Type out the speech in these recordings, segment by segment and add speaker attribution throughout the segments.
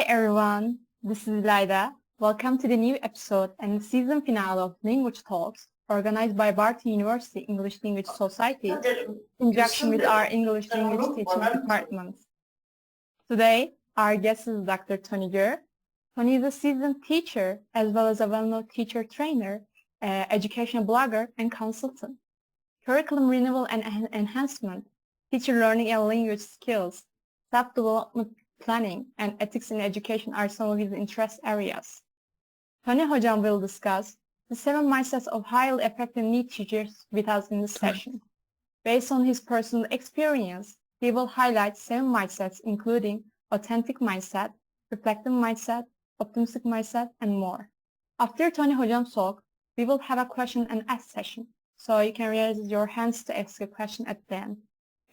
Speaker 1: everyone, this is Layda. Welcome to the new episode and the season finale of Language Talks, organized by Bartın University English Language Society in conjunction with our English Language Teaching Department. Today, our guest is Dr. Tony Gurr. Tony is a seasoned teacher as well as a well-known teacher trainer, educational blogger, and consultant. Curriculum renewal and enhancement, teacher learning and language skills, self-development planning, and ethics in education are some of his interest areas. Tony Hocam will discuss the 7 mindsets of highly effective new teachers with us in this session. Based on his personal experience, he will highlight 7 mindsets including authentic mindset, reflective mindset, optimistic mindset, and more. After Tony Hocam's talk, we will have a question and ask session, so you can raise your hands to ask a question at the end.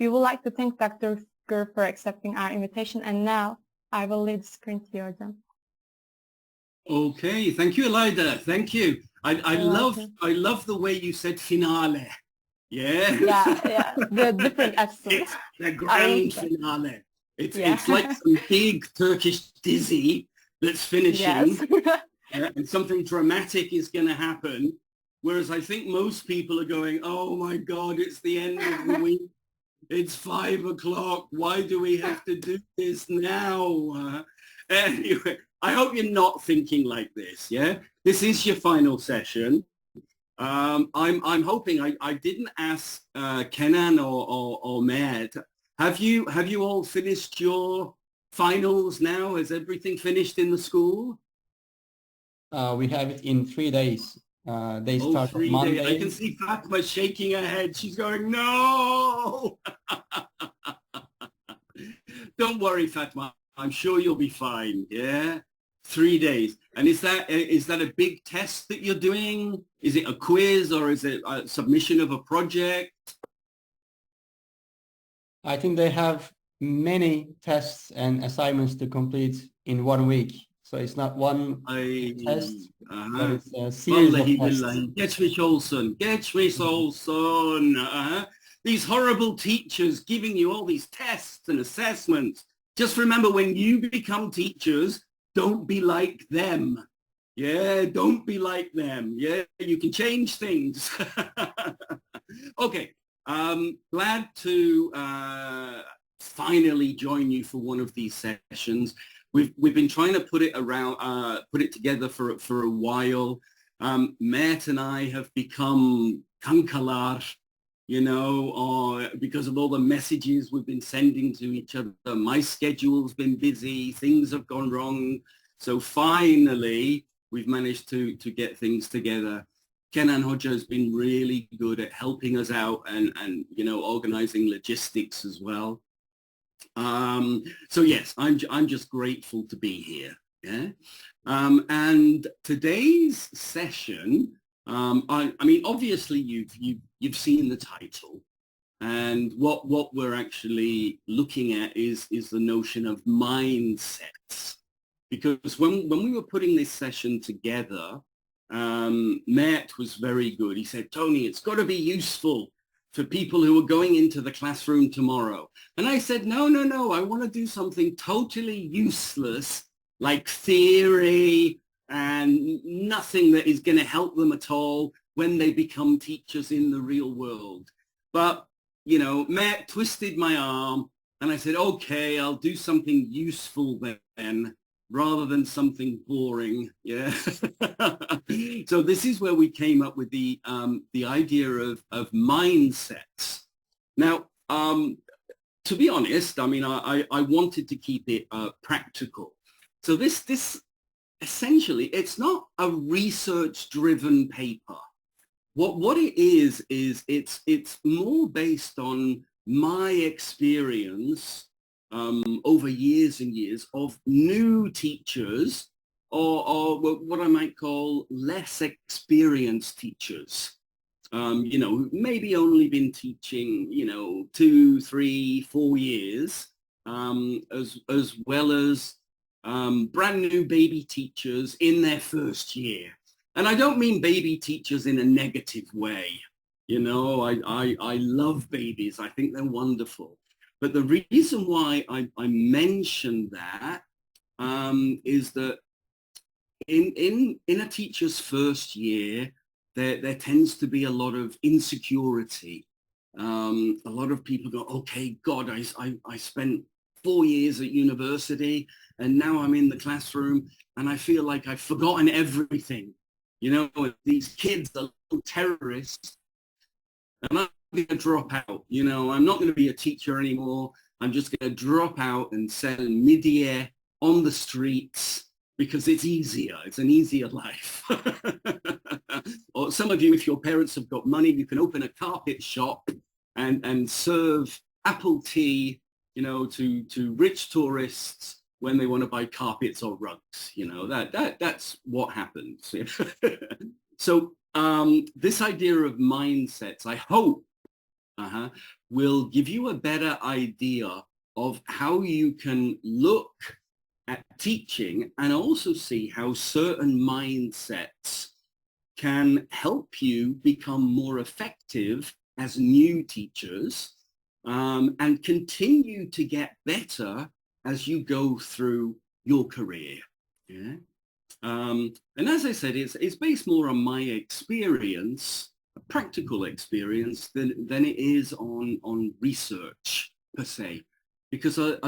Speaker 1: We would like to thank Dr. Gurr for accepting our invitation, and now I will leave the screen to you, Hocam.
Speaker 2: Okay, thank you, Layda. Thank you. I love the way you said finale. Yeah.
Speaker 1: Yeah, the different accent.
Speaker 2: It's the grand finale. It's like some big Turkish dizzy that's finishing, and something dramatic is going to happen. Whereas I think most people are going, oh my God, it's the end of the week. It's 5 o'clock. Why do we have to do this now? Anyway, I hope you're not thinking like this. Yeah, this is your final session. I'm hoping I didn't ask Kenan or Mert. Have you all finished your finals now? Is everything finished in the school?
Speaker 3: We have it in 3 days. They start
Speaker 2: 3
Speaker 3: Monday.
Speaker 2: days. I can see Fatma shaking her head. She's going, no! Don't worry, Fatma. I'm sure you'll be fine. Yeah? 3 days. And is that a big test that you're doing? Is it a quiz or is it a submission of a project?
Speaker 3: I think they have many tests and assignments to complete in 1 week. So it's not one test, but it's a series of tests.
Speaker 2: Geçmiş olsun. Geçmiş olsun. These horrible teachers giving you all these tests and assessments. Just remember, when you become teachers, don't be like them. Yeah, don't be like them. Yeah, you can change things. Okay, glad to finally join you for one of these sessions. We've been trying to put it together for a while. Mert and I have become kankalar, you know, because of all the messages we've been sending to each other. My schedule's been busy, things have gone wrong. So finally, we've managed to get things together. Kenan Hoca has been really good at helping us out and you know, organizing logistics as well. So yes, I'm just grateful to be here. Yeah, and today's session, I mean, obviously you've seen the title, and what we're actually looking at is the notion of mindsets, because when we were putting this session together, Mert was very good. He said, Tony, it's got to be useful for people who are going into the classroom tomorrow. And I said, no, I want to do something totally useless, like theory and nothing that is going to help them at all when they become teachers in the real world. But, you know, Mert twisted my arm and I said, okay, I'll do something useful then, rather than something boring. Yeah. So this is where we came up with the idea of mindsets. Now, to be honest, I mean, I wanted to keep it practical. So this essentially, it's not a research-driven paper. What it is it's more based on my experience over years and years of new teachers or what I might call less experienced teachers, you know, maybe only been teaching, you know, 2, 3, 4 years, as well as brand new baby teachers in their first year. And I don't mean baby teachers in a negative way. You know, I love babies. I think they're wonderful. But the reason why I mentioned that is that in a teacher's first year, there tends to be a lot of insecurity. A lot of people go, okay, God, I spent 4 years at university and now I'm in the classroom and I feel like I've forgotten everything. You know, these kids are little terrorists and I'm going to drop out. You know, I'm not going to be a teacher anymore. I'm just going to drop out and sell media on the streets because it's easier. It's an easier life. Or some of you, if your parents have got money, you can open a carpet shop and serve apple tea, you know, to rich tourists when they want to buy carpets or rugs. You know, that's what happens. So this idea of mindsets, I hope, will give you a better idea of how you can look at teaching and also see how certain mindsets can help you become more effective as new teachers and continue to get better as you go through your career. Yeah? And as I said, it's based more on my experience, a practical experience, than it is on research per se. Because a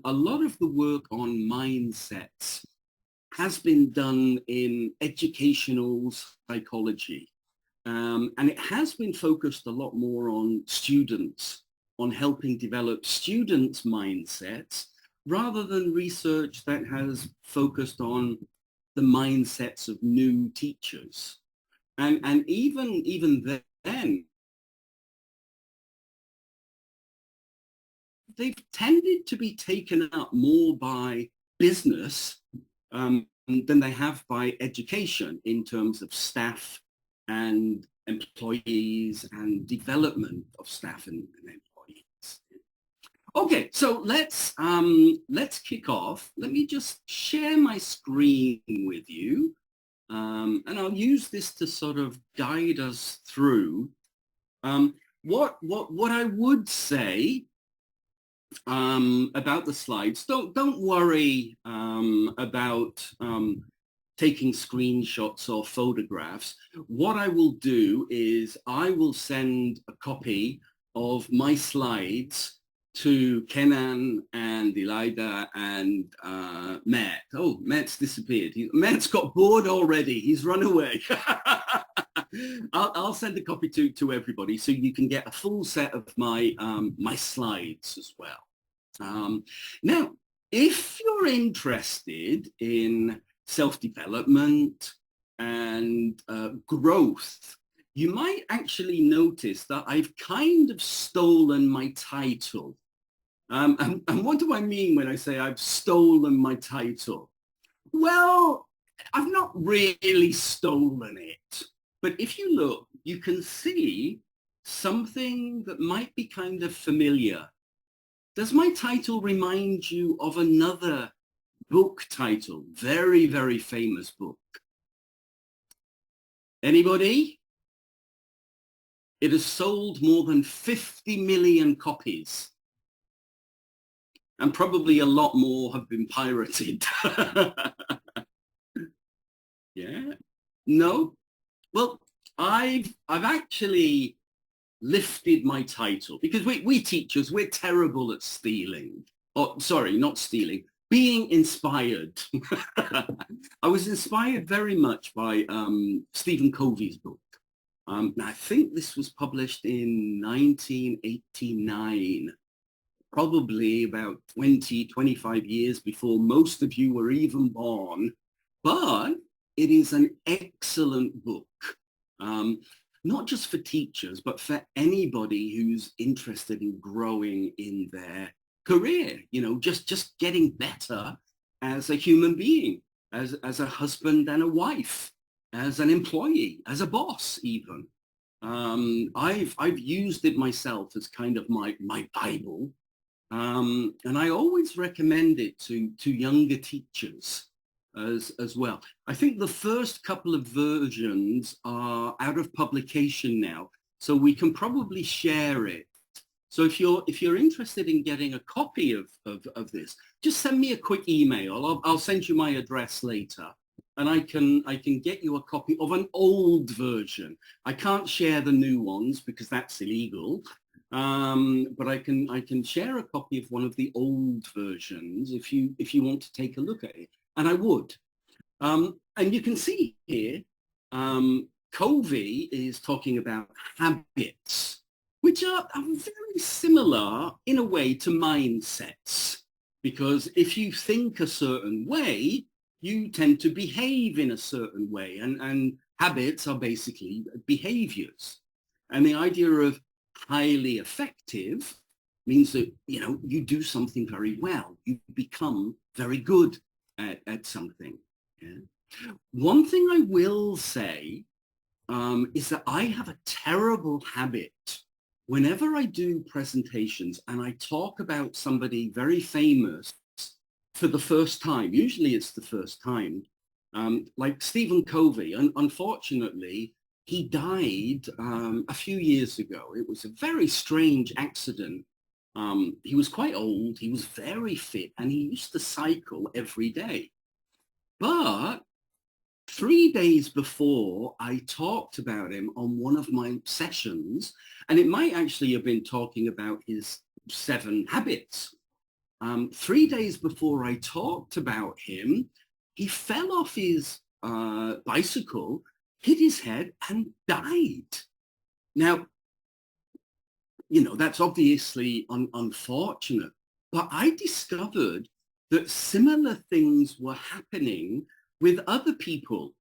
Speaker 2: lot of the work on mindsets has been done in educational psychology. And it has been focused a lot more on students, on helping develop students' mindsets, rather than research that has focused on the mindsets of new teachers. And even then, they've tended to be taken up more by business than they have by education in terms of staff and employees and development of staff and employees. Okay, so let's kick off. Let me just share my screen with you, and I'll use this to sort of guide us through. What I would say about the slides, don't worry about taking screenshots or photographs. What I will do is I will send a copy of my slides to Kenan and Elida and Matt. Oh, Matt's disappeared. Matt's got bored already. He's run away. I'll send a copy to everybody so you can get a full set of my my slides as well. Now, if you're interested in self-development and growth, you might actually notice that I've kind of stolen my title. And what do I mean when I say I've stolen my title? Well, I've not really stolen it. But if you look, you can see something that might be kind of familiar. Does my title remind you of another book title? Very, very famous book. Anybody? It has sold more than 50 million copies. And probably a lot more have been pirated. Yeah? No? Well, I've actually lifted my title because we teachers, we're terrible at stealing. Oh, sorry, not stealing, being inspired. I was inspired very much by Stephen Covey's book. I think this was published in 1989, probably about 25 years before most of you were even born. But it is an excellent book, not just for teachers, but for anybody who's interested in growing in their career, you know, just getting better as a human being, as a husband and a wife, as an employee, as a boss even. I've used it myself as kind of my Bible, and I always recommend it to younger teachers as well. I think the first couple of versions are out of publication now, so we can probably share it So if you're interested in getting a copy of this, just send me a quick email. I'll send you my address later, and I can get you a copy of an old version. I can't share the new ones because that's illegal. But I can share a copy of one of the old versions if you want to take a look at it, and I would. And you can see here, Covey is talking about habits, which are very similar in a way to mindsets, because if you think a certain way, you tend to behave in a certain way, and habits are basically behaviors. And the idea of highly effective means that, you know, you do something very well. You become very good at something. Yeah? One thing I will say is that I have a terrible habit whenever I do presentations and I talk about somebody very famous for the first time. Usually it's the first time, like Stephen Covey. And unfortunately, he died a few years ago. It was a very strange accident. He was quite old, he was very fit, and he used to cycle every day. But 3 days before, I talked about him on one of my sessions, and it might actually have been talking about his 7 habits. 3 days before I talked about him, he fell off his bicycle, hit his head, and died. Now, you know, that's obviously unfortunate, but I discovered that similar things were happening with other people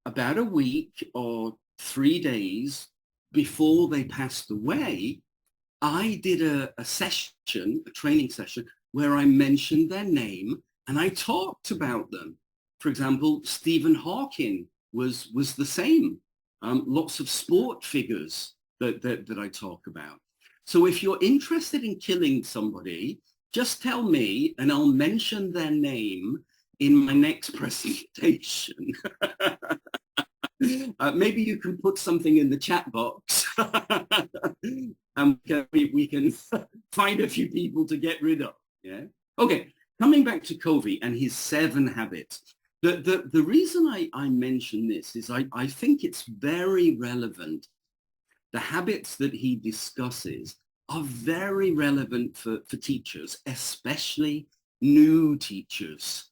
Speaker 2: about a week or 3 days before they passed away. I did a session, a training session, where I mentioned their name and I talked about them. For example, Stephen Hawking was the same. Lots of sport figures that I talk about. So if you're interested in killing somebody, just tell me and I'll mention their name in my next presentation. Maybe you can put something in the chat box and we can find a few people to get rid of. Yeah. Okay, coming back to Covey and his 7 habits. The reason I mention this is I think it's very relevant. The habits that he discusses are very relevant for teachers, especially new teachers,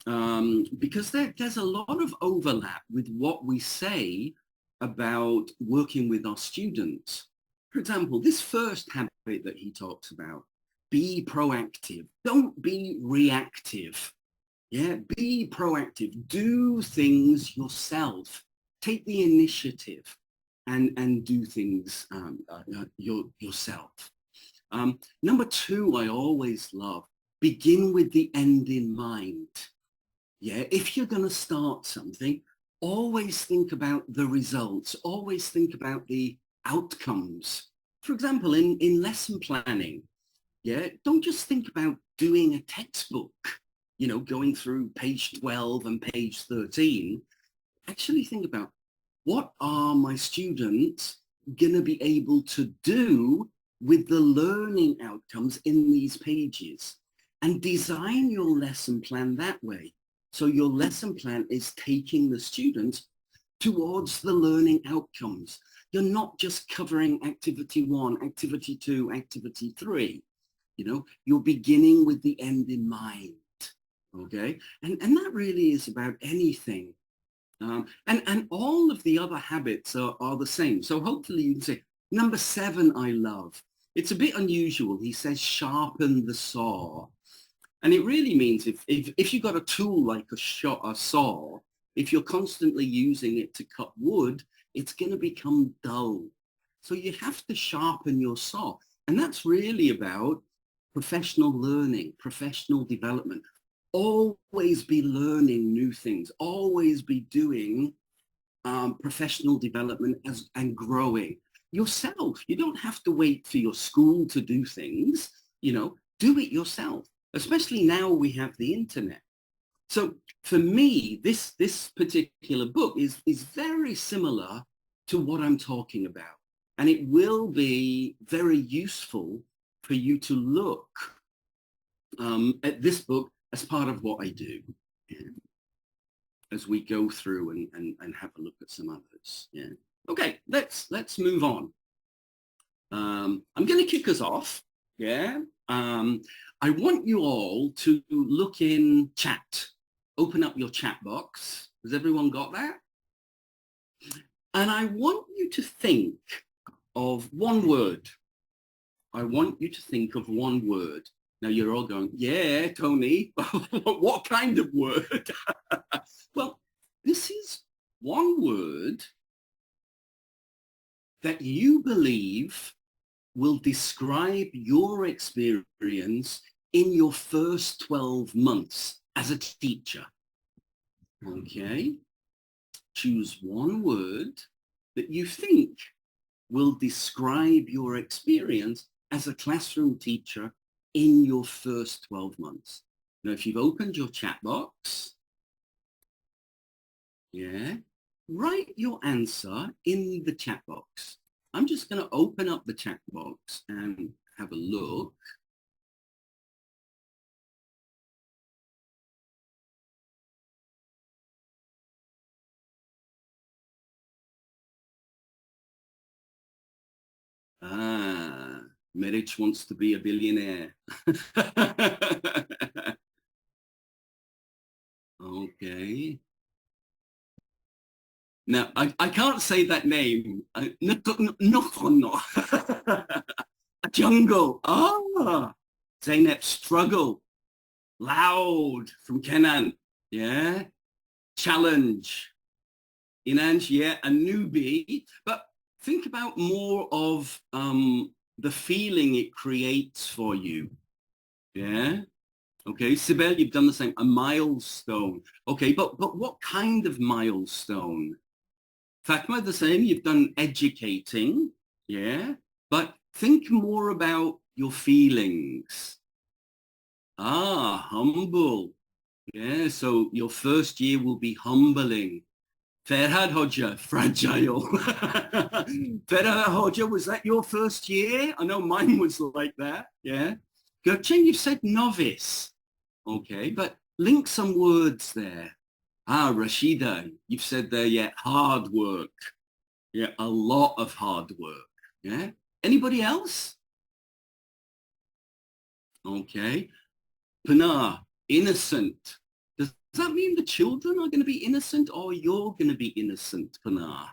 Speaker 2: because there's a lot of overlap with what we say about working with our students. For example, this first habit that he talks about, be proactive, don't be reactive. Yeah, be proactive, do things yourself, take the initiative and do things yourself. Number 2, I always love, begin with the end in mind. Yeah, if you're going to start something, always think about the results, always think about the outcomes. For example, in lesson planning, yeah, don't just think about doing a textbook, you know, going through page 12 and page 13. Actually think about, what are my students going to be able to do with the learning outcomes in these pages? And design your lesson plan that way. So your lesson plan is taking the students towards the learning outcomes. You're not just covering activity 1, activity 2, activity 3. You know, you're beginning with the end in mind. Okay, and that really is about anything. And all of the other habits are the same. So hopefully you can say, number 7, I love. It's a bit unusual. He says, sharpen the saw. And it really means if you've got a tool like a saw, if you're constantly using it to cut wood, it's going to become dull. So you have to sharpen your saw. And that's really about professional learning, professional development. Always be learning new things, always be doing professional development and growing yourself. You don't have to wait for your school to do things, you know, do it yourself, especially now we have the internet. So for me, this particular book is very similar to what I'm talking about. And it will be very useful for you to look at this book as part of what I do, yeah, as we go through and have a look at some others. Yeah. Okay, let's move on. I'm going to kick us off. Yeah. I want you all to look in chat. Open up your chat box. Has everyone got that? And I want you to think of one word. I want you to think of one word. Now you're all going, yeah, Tony, what kind of word? Well, this is one word that you believe will describe your experience in your first 12 months as a teacher. Okay? Choose one word that you think will describe your experience as a classroom teacher in your first 12 months. Now, if you've opened your chat box, yeah, write your answer in the chat box. I'm just going to open up the chat box and have a look. Ah, Meriç wants to be a billionaire. Okay. Now, I can't say that name. No. A jungle. Ah, Zeynep struggle. Loud from Kenan. Yeah. Challenge. Inanç, yeah, a newbie. But think about more of the feeling it creates for you. Yeah. Okay, Sibel, you've done the same. A milestone. Okay, but what kind of milestone? Fatma, the same. You've done educating. Yeah. But think more about your feelings. Ah, humble. Yeah, so your first year will be humbling. Ferhad Hoca, fragile. Ferhad Hoca, was that your first year? I know mine was like that, yeah. Gökçen, you've said novice. Okay, but link some words there. Ah, Rashida, you've said there, yeah, hard work. Yeah, a lot of hard work, yeah. Anybody else? Okay. Pinar, innocent. Does that mean the children are going to be innocent or you're going to be innocent, Pinar?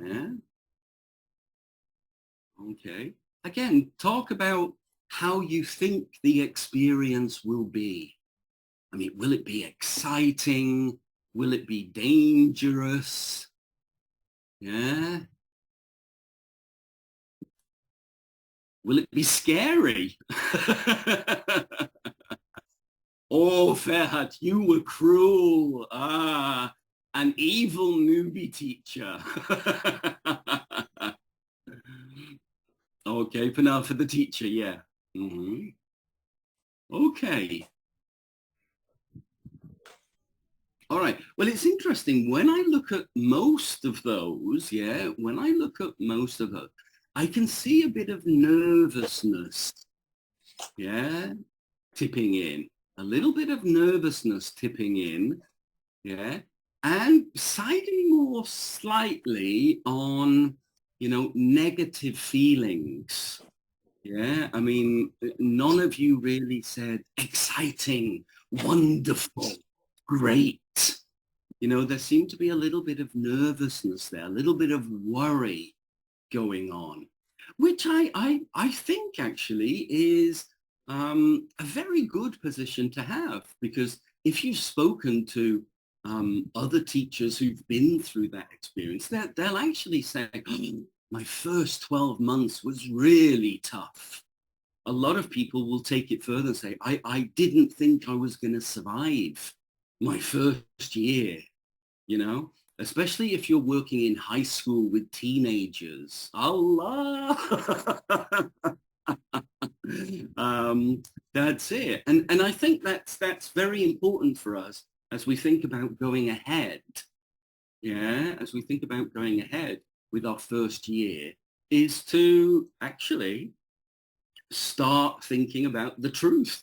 Speaker 2: Yeah. Okay. Again, talk about how you think the experience will be. I mean, will it be exciting? Will it be dangerous? Yeah. Will it be scary? Oh, Ferhat, you were cruel. Ah, an evil newbie teacher. Okay, for now, for the teacher, yeah. Mm-hmm. Okay. All right. Well, it's interesting. When I look at most of those, yeah, when I look at most of those, I can see a bit of nervousness, yeah, tipping in. A little bit of nervousness tipping in, yeah, and siding more slightly on, you know, negative feelings. Yeah, I mean, none of you really said exciting, wonderful, great. You know, there seemed to be a little bit of nervousness there, a little bit of worry going on, which I think actually is a very good position to have, because if you've spoken to other teachers who've been through that experience, they'll actually say, oh, my first 12 months was really tough. A lot of people will take it further and say, I didn't think I was going to survive my first year, you know, especially if you're working in high school with teenagers. Allah! That's it. And I think that's very important for us as we think about going ahead. Yeah, as we think about going ahead with our first year, is to actually start thinking about the truth.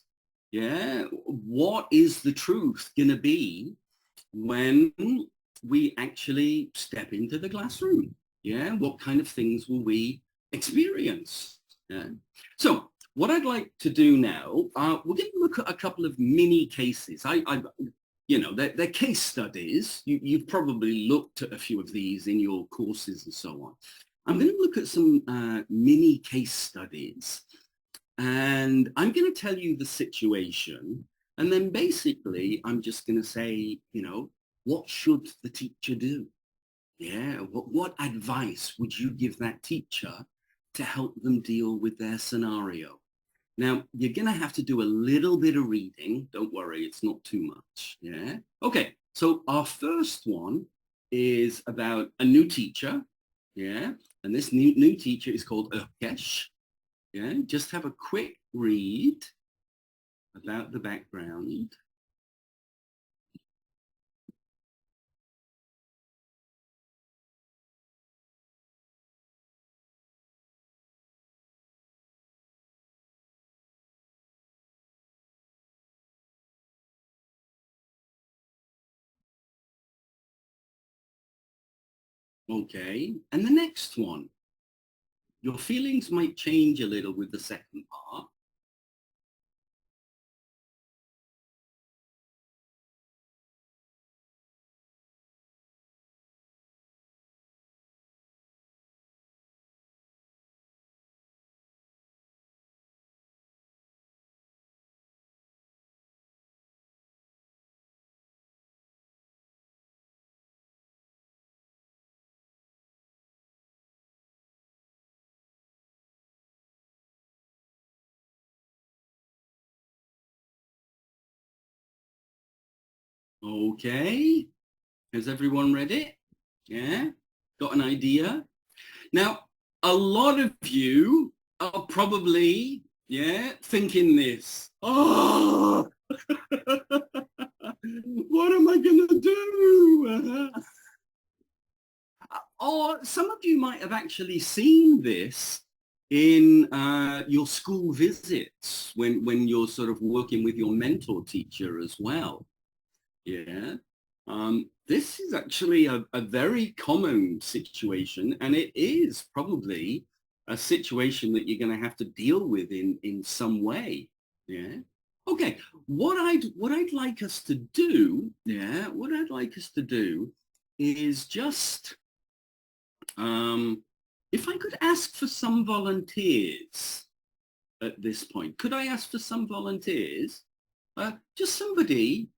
Speaker 2: Yeah, what is the truth going to be when we actually step into the classroom? Yeah, what kind of things will we experience? Yeah. So what I'd like to do now, we're going to look at a couple of mini cases. You know, they're case studies. You've probably looked at a few of these in your courses and so on. I'm going to look at some mini case studies. And I'm going to tell you the situation, and then basically I'm just going to say, you know, what should the teacher do? Yeah, what advice would you give that teacher to help them deal with their scenario? Now, you're going to have to do a little bit of reading. Don't worry, it's not too much. Yeah. Okay, so our first one is about a new teacher. Yeah, and this new teacher is called Ökesh. Yeah, just have a quick read about the background. Okay, and the next one. Your feelings might change a little with the second part. Okay, has everyone read it? Yeah, got an idea? Now, a lot of you are probably, yeah, thinking this. Oh, what am I going to do? Or some of you might have actually seen this in your school visits when you're sort of working with your mentor teacher as well. Yeah. This is actually a very common situation, and it is probably a situation that you're going to have to deal with in some way. Yeah. Okay. What I'd like us to do, yeah, what I'd like us to do is just, if I could ask for some volunteers at this point, could I ask for some volunteers? Just somebody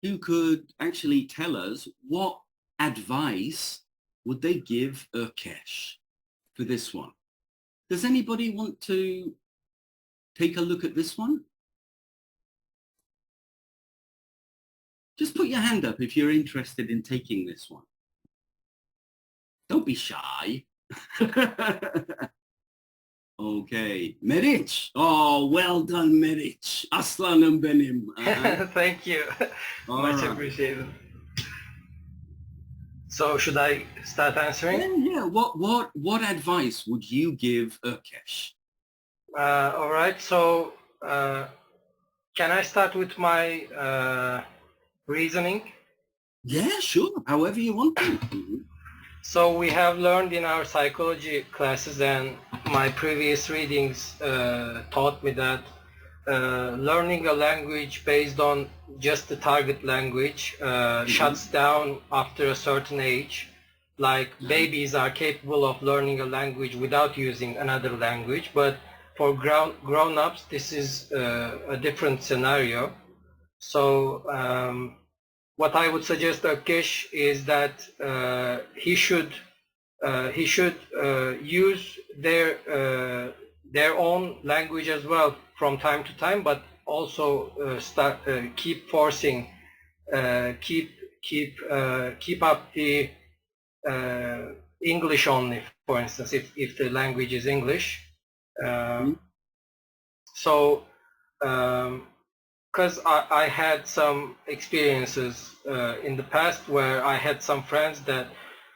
Speaker 2: who could actually tell us what advice would they give Ökesh for this one. Does anybody want to take a look at this one? Just put your hand up if you're interested in taking this one. Don't be shy. Okay, Meriç. Oh, well done, Meriç. Aslanım benim.
Speaker 4: Thank you. Much appreciated. So should I start answering?
Speaker 2: Yeah. What advice would you give Ökesh?
Speaker 4: All right. So can I start with my reasoning?
Speaker 2: Yeah, sure. However you want to.
Speaker 4: So we have learned in our psychology classes, and my previous readings taught me that learning a language based on just the target language shuts down after a certain age. Like babies are capable of learning a language without using another language, but for grown-ups this is a different scenario. So what I would suggest Ökesh is that he should use their own language as well from time to time, but also keep forcing, keep up the English only, for instance, if the language is English. So. Because I had some experiences in the past where I had some friends that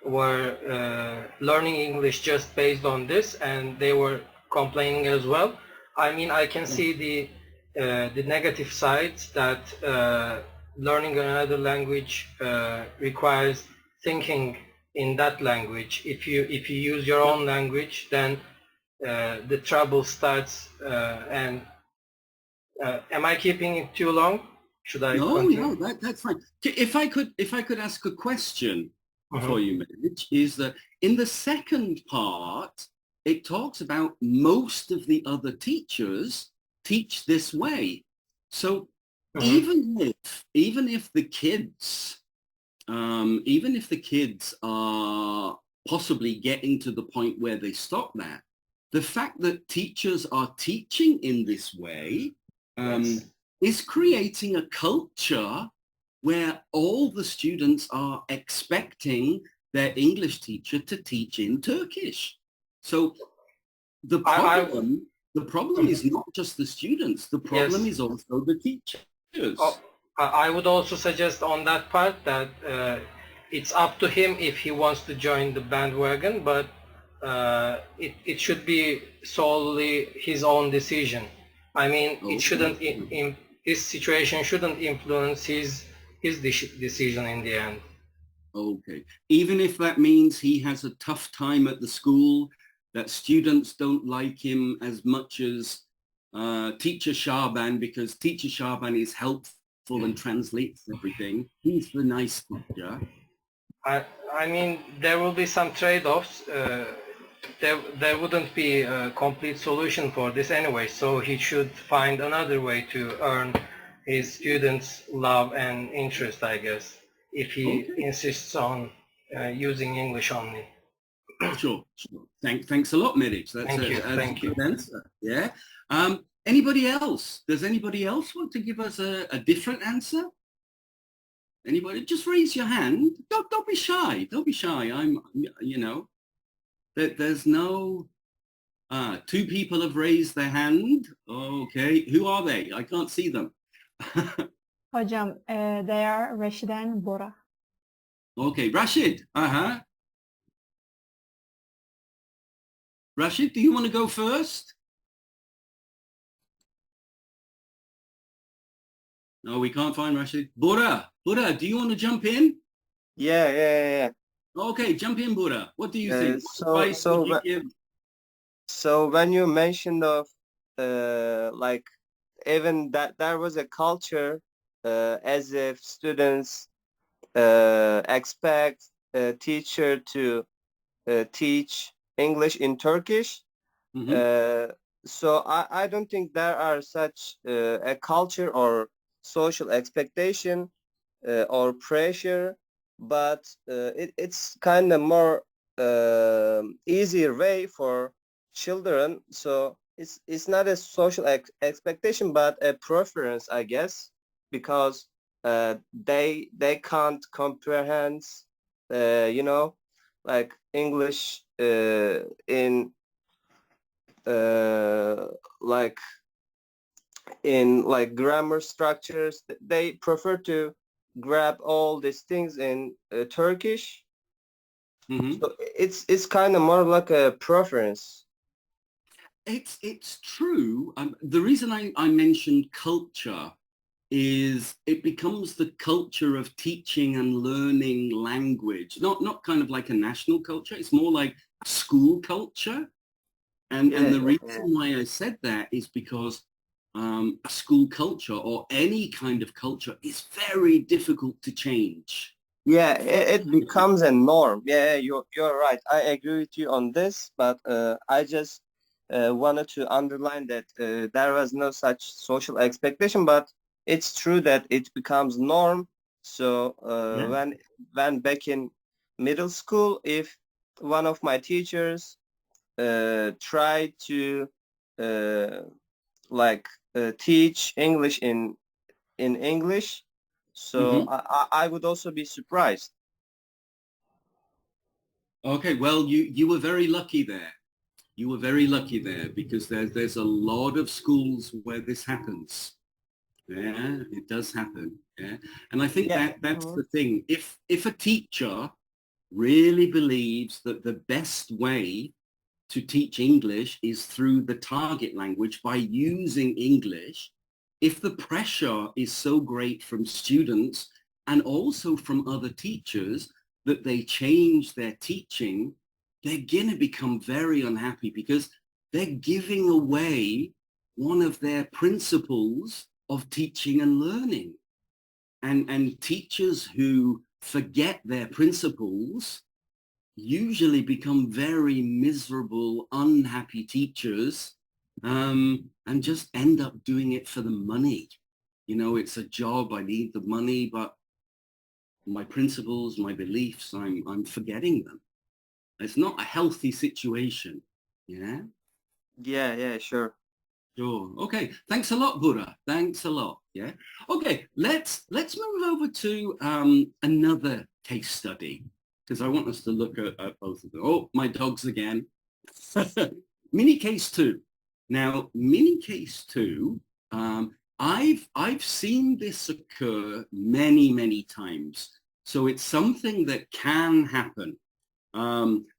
Speaker 4: were learning English just based on this, and they were complaining as well. I mean, I can see the negative sides that learning another language requires thinking in that language. If you use your own language, then the trouble starts. And am I keeping it too long? Should I continue?
Speaker 2: No, that's fine. If I could ask a question for you, Mitch, is that in the second part, it talks about most of the other teachers teach this way. So even if the kids are possibly getting to the point where they stop that, the fact that teachers are teaching in this way is creating a culture where all the students are expecting their English teacher to teach in Turkish. So the problem is not just the students, the problem is also the teachers.
Speaker 4: I would also suggest on that part that it's up to him if he wants to join the bandwagon, but it should be solely his own decision. I mean, it shouldn't, this situation shouldn't influence his decision in the end.
Speaker 2: Okay. Even if that means he has a tough time at the school, that students don't like him as much as Teacher Shaban, because Teacher Shaban is helpful and translates everything. He's the nice teacher.
Speaker 4: I mean, there will be some trade-offs. There wouldn't be a complete solution for this anyway, so he should find another way to earn his students' love and interest, I guess, if he insists on using English only.
Speaker 2: Sure. Thanks a lot, Medic. That's
Speaker 4: Thank you.
Speaker 2: Good answer. Yeah. Anybody else? Does anybody else want to give us a different answer? Anybody? Just raise your hand. Don't be shy. Don't be shy. There's no... two people have raised their hand. Okay. Who are they? I can't see them.
Speaker 1: Hocam, they are Rashid and Bora.
Speaker 2: Okay. Rashid. Rashid, do you want to go first? No, we can't find Rashid. Bora, do you want to jump in?
Speaker 5: Yeah.
Speaker 2: Okay, jump in, Bora. What do you think?
Speaker 5: So when you mentioned of like even that there was a culture as if students expect a teacher to teach English in Turkish. So I don't think there are such a culture or social expectation or pressure, but it's kind of more easier way for children. So it's not a social expectation, but a preference, I guess, because they can't comprehend, like English in grammar structures. They prefer to grab all these things in Turkish. So it's kind of more like a preference.
Speaker 2: It's true. The reason I mentioned culture is it becomes the culture of teaching and learning language, not kind of like a national culture. It's more like school culture. And the reason why I said that is because a school culture or any kind of culture is very difficult to change.
Speaker 5: Yeah, it becomes a norm. Yeah, you're right. I agree with you on this, but I just wanted to underline that there was no such social expectation, but it's true that it becomes norm. So when back in middle school, if one of my teachers tried to teach English in English, so I would also be surprised.
Speaker 2: Okay, well, you were very lucky there. You were very lucky there because there's a lot of schools where this happens. Yeah, it does happen. Yeah, and I think that's the thing. If a teacher really believes that the best way to teach English is through the target language by using English. If the pressure is so great from students and also from other teachers that they change their teaching, they're going to become very unhappy because they're giving away one of their principles of teaching and learning. And teachers who forget their principles usually become very miserable, unhappy teachers, and just end up doing it for the money. You know, it's a job, I need the money, but my principles, my beliefs, I'm forgetting them. It's not a healthy situation. Yeah?
Speaker 5: Yeah, sure.
Speaker 2: Sure. Okay. Thanks a lot, Gurr. Thanks a lot. Yeah. Okay. Let's move over to another case study because I want us to look at both of them. Oh, my dogs again. Mini case 2. Now, mini case 2. I've seen this occur many times. So it's something that can happen.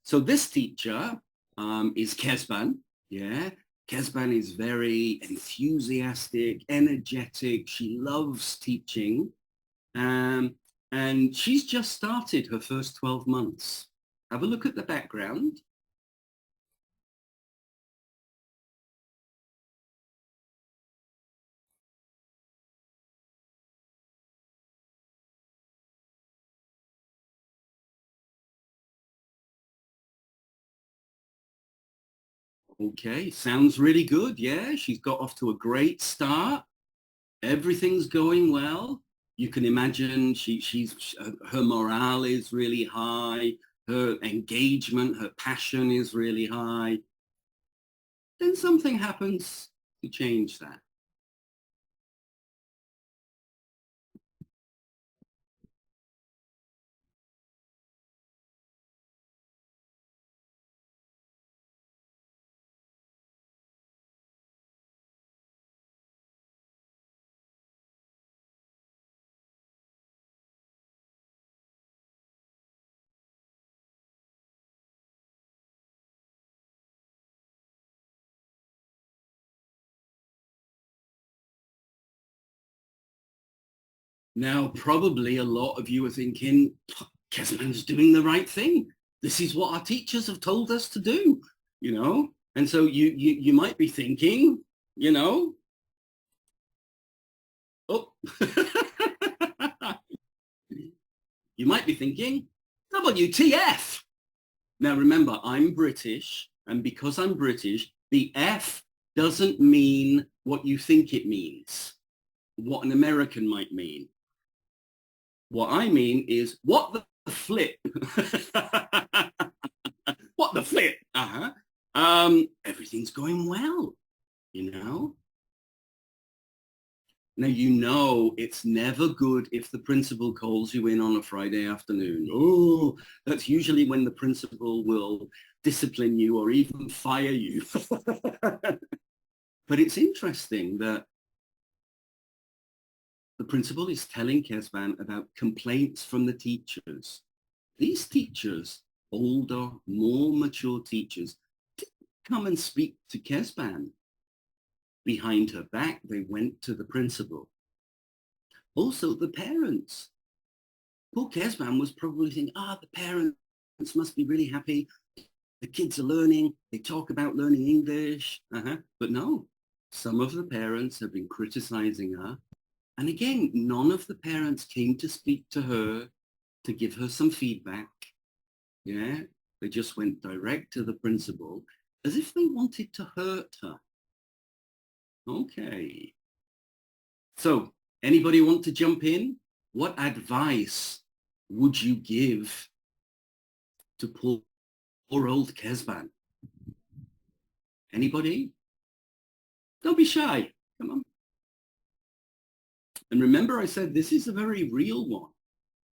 Speaker 2: So this teacher is Kezban. Yeah. Kezban is very enthusiastic, energetic. She loves teaching. And she's just started her first 12 months. Have a look at the background. Okay, sounds really good. Yeah, she's got off to a great start. Everything's going well. You can imagine her morale is really high. Her engagement, her passion is really high. Then something happens to change that. Now, probably a lot of you are thinking, Kezban's doing the right thing. This is what our teachers have told us to do, you know? And so you might be thinking, you know, oh, you might be thinking, WTF? Now, remember, I'm British, and because I'm British, the F doesn't mean what you think it means, what an American might mean. What I mean is, what the flip? What the flip? Everything's going well, you know? Now, you know it's never good if the principal calls you in on a Friday afternoon. Oh, that's usually when the principal will discipline you or even fire you. But it's interesting that the principal is telling Kezban about complaints from the teachers. These teachers, older, more mature teachers, didn't come and speak to Kezban. Behind her back, they went to the principal. Also, the parents. Poor Kezban was probably thinking, the parents must be really happy. The kids are learning. They talk about learning English. But no, some of the parents have been criticizing her. And again, none of the parents came to speak to her to give her some feedback. Yeah, they just went direct to the principal as if they wanted to hurt her. Okay. So, anybody want to jump in? What advice would you give to poor old Kezban? Anybody? Don't be shy. Come on. And remember, I said this is a very real one.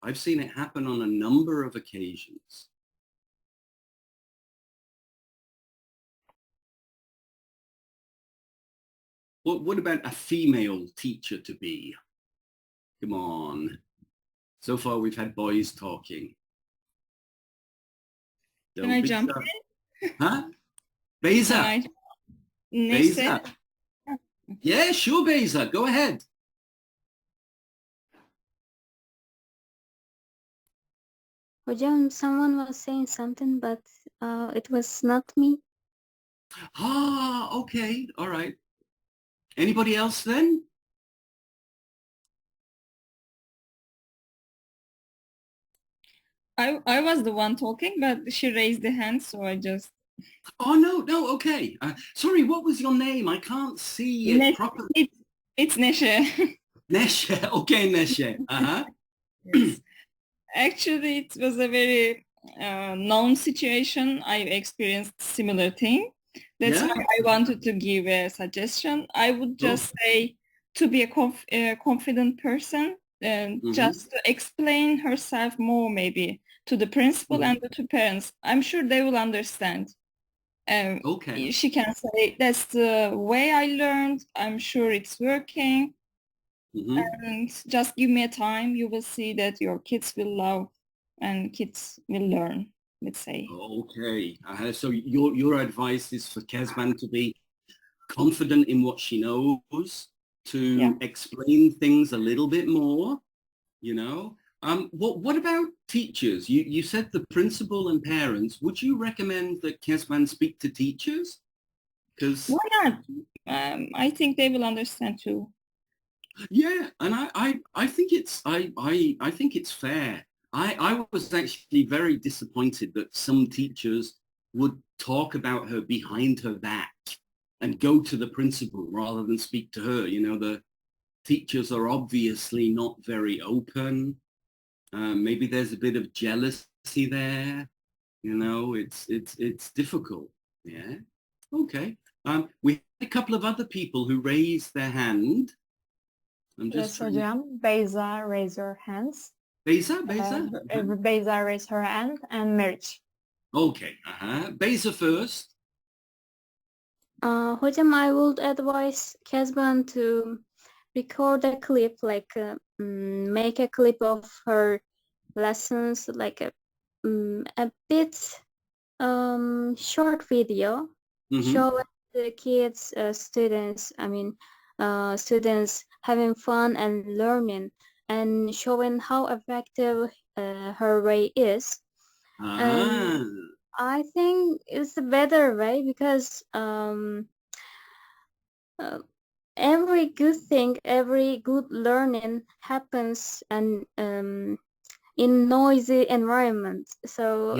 Speaker 2: I've seen it happen on a number of occasions. What about a female teacher to be? Come on. So far, we've had boys talking.
Speaker 1: Can I jump
Speaker 2: in? Huh? Beyza.
Speaker 1: Neyse.
Speaker 2: Beyza. Yeah, sure, Beyza. Go ahead.
Speaker 6: Hocam, someone was saying something, but it was not me.
Speaker 2: Ah, okay. All right. Anybody else then?
Speaker 1: I was the one talking, but she raised the hand, so I just...
Speaker 2: Oh, no, okay. Sorry, what was your name? I can't see it properly.
Speaker 1: It's Neşe.
Speaker 2: Neşe. Okay, Neşe. Uh-huh.
Speaker 1: Yes. Actually, it was a very known situation. I've experienced similar thing. That's why I wanted to give a suggestion. I would just say to be a confident person, just to explain herself more maybe to the principal and to parents. I'm sure they will understand.
Speaker 2: Okay.
Speaker 1: She can say, that's the way I learned. I'm sure it's working. And just give me a time. You will see that your kids will love and kids will learn, let's say.
Speaker 2: Okay. So your advice is for Kezban to be confident in what she knows, to explain things a little bit more, you know. What about teachers? You said the principal and parents. Would you recommend that Kezban speak to teachers? Because
Speaker 1: why not? I think they will understand too.
Speaker 2: Yeah, and I think it's I think it's fair. I was actually very disappointed that some teachers would talk about her behind her back and go to the principal rather than speak to her. You know, the teachers are obviously not very open. Maybe there's a bit of jealousy there. You know, it's difficult. Yeah. Okay. We had a couple of other people who raised their hand.
Speaker 1: Yes, hocam. Beyza, raise your hands.
Speaker 2: Beyza?
Speaker 1: Beyza, raise her hand, and Meriç.
Speaker 2: Okay. Beyza first.
Speaker 6: Hocam, I would advise Kezban to record a clip, like make a clip of her lessons, like a bit short video, showing the kids, students, students having fun and learning, and showing how effective her way is. And I think it's a better way because every good thing, every good learning happens and in noisy environment. So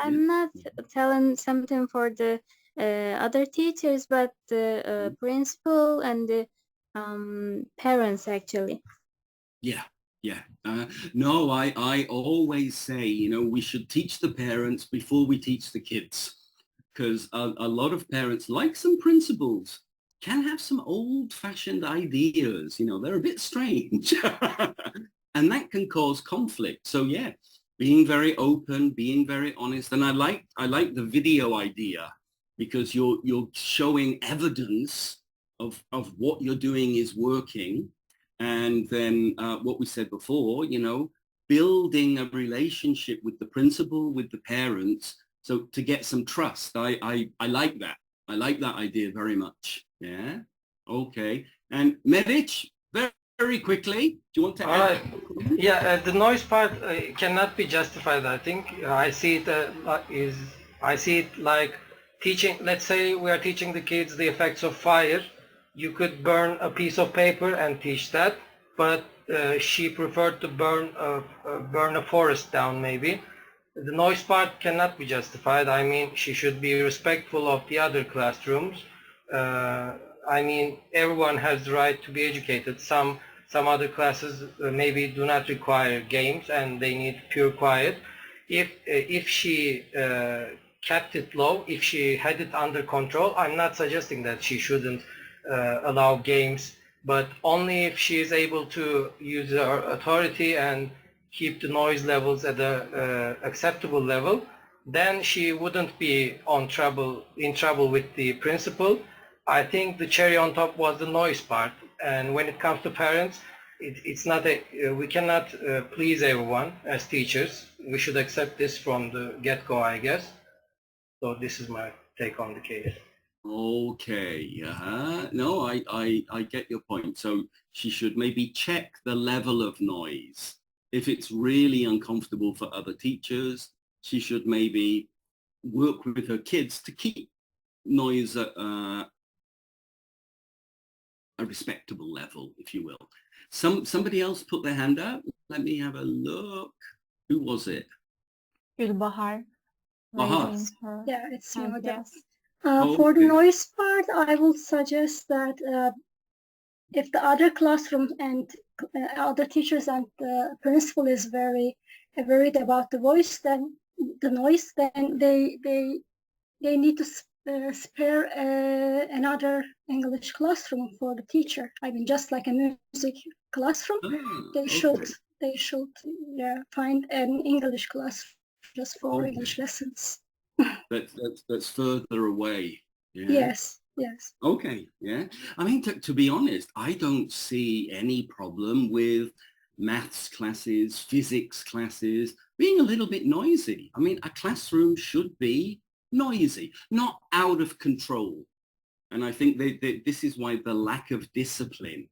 Speaker 6: I'm not telling something for the other teachers, but the principal and the parents actually.
Speaker 2: No, I always say, you know, we should teach the parents before we teach the kids, because a lot of parents, like some principals, can have some old-fashioned ideas. You know, they're a bit strange, and that can cause conflict. So yeah, being very open, being very honest, and I like the video idea, because you're showing evidence of what you're doing is working. And then what we said before, you know, building a relationship with the principal, with the parents, so to get some trust. I like that. I like that idea very much. Yeah. Okay. And Meriç, very quickly, do you want to add?
Speaker 4: Yeah, the noise part cannot be justified. I think I see it like teaching. Let's say we are teaching the kids the effects of fire. You could burn a piece of paper and teach that, but she preferred to burn a forest down maybe. The noise part cannot be justified. I mean, she should be respectful of the other classrooms. I mean, everyone has the right to be educated. Some other classes maybe do not require games and they need pure quiet. If she kept it low, if she had it under control, I'm not suggesting that she shouldn't allow games, but only if she is able to use her authority and keep the noise levels at a acceptable level, then she wouldn't be in trouble with the principal. I think the cherry on top was the noise part, and when it comes to parents, it's not we cannot please everyone as teachers. We should accept this from the get-go, I guess. So this is my take on the case.
Speaker 2: Okay, no, I get your point. So she should maybe check the level of noise. If it's really uncomfortable for other teachers, she should maybe work with her kids to keep noise at a respectable level, if you will. Somebody else put their hand up. Let me have a look. Who was it?
Speaker 1: Gülbahar.
Speaker 2: Bahar.
Speaker 1: Raising her
Speaker 7: Yeah, it's
Speaker 1: hand,
Speaker 7: Yoda.
Speaker 1: yes.
Speaker 7: For the
Speaker 2: Okay.
Speaker 7: noise part, I will suggest that if the other classroom and other teachers and the principal is very worried about the noise, then they need to spare another English classroom for the teacher. I mean, just like a music classroom, they should find an English class just for English lessons.
Speaker 2: That's further away. Yeah?
Speaker 7: Yes.
Speaker 2: Okay, yeah. I mean, to be honest, I don't see any problem with maths classes, physics classes being a little bit noisy. I mean, a classroom should be noisy, not out of control. And I think this is why the lack of discipline,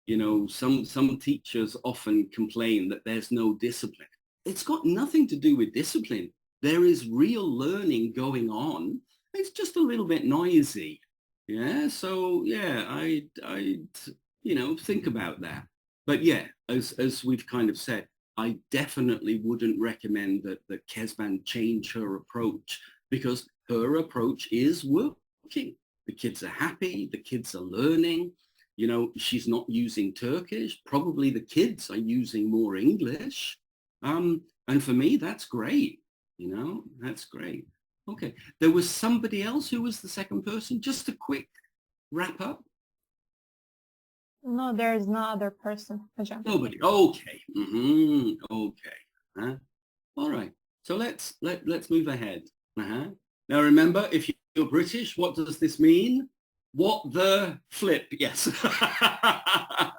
Speaker 2: you know, some teachers often complain that there's no discipline. It's got nothing to do with discipline. There is real learning going on. It's just a little bit noisy. Yeah, so yeah, I'd you know, think about that. But yeah, as we've kind of said, I definitely wouldn't recommend that Kezban change her approach, because her approach is working. The kids are happy, the kids are learning. You know, she's not using Turkish. Probably the kids are using more English. And for me, that's great. You know, that's great. Okay, there was somebody else who was the second person. Just a quick wrap up.
Speaker 1: No, there is no other person. Hocam.
Speaker 2: Nobody. Okay. Okay. All right. So let's move ahead. Now remember, if you're British, what does this mean? What the flip? Yes. I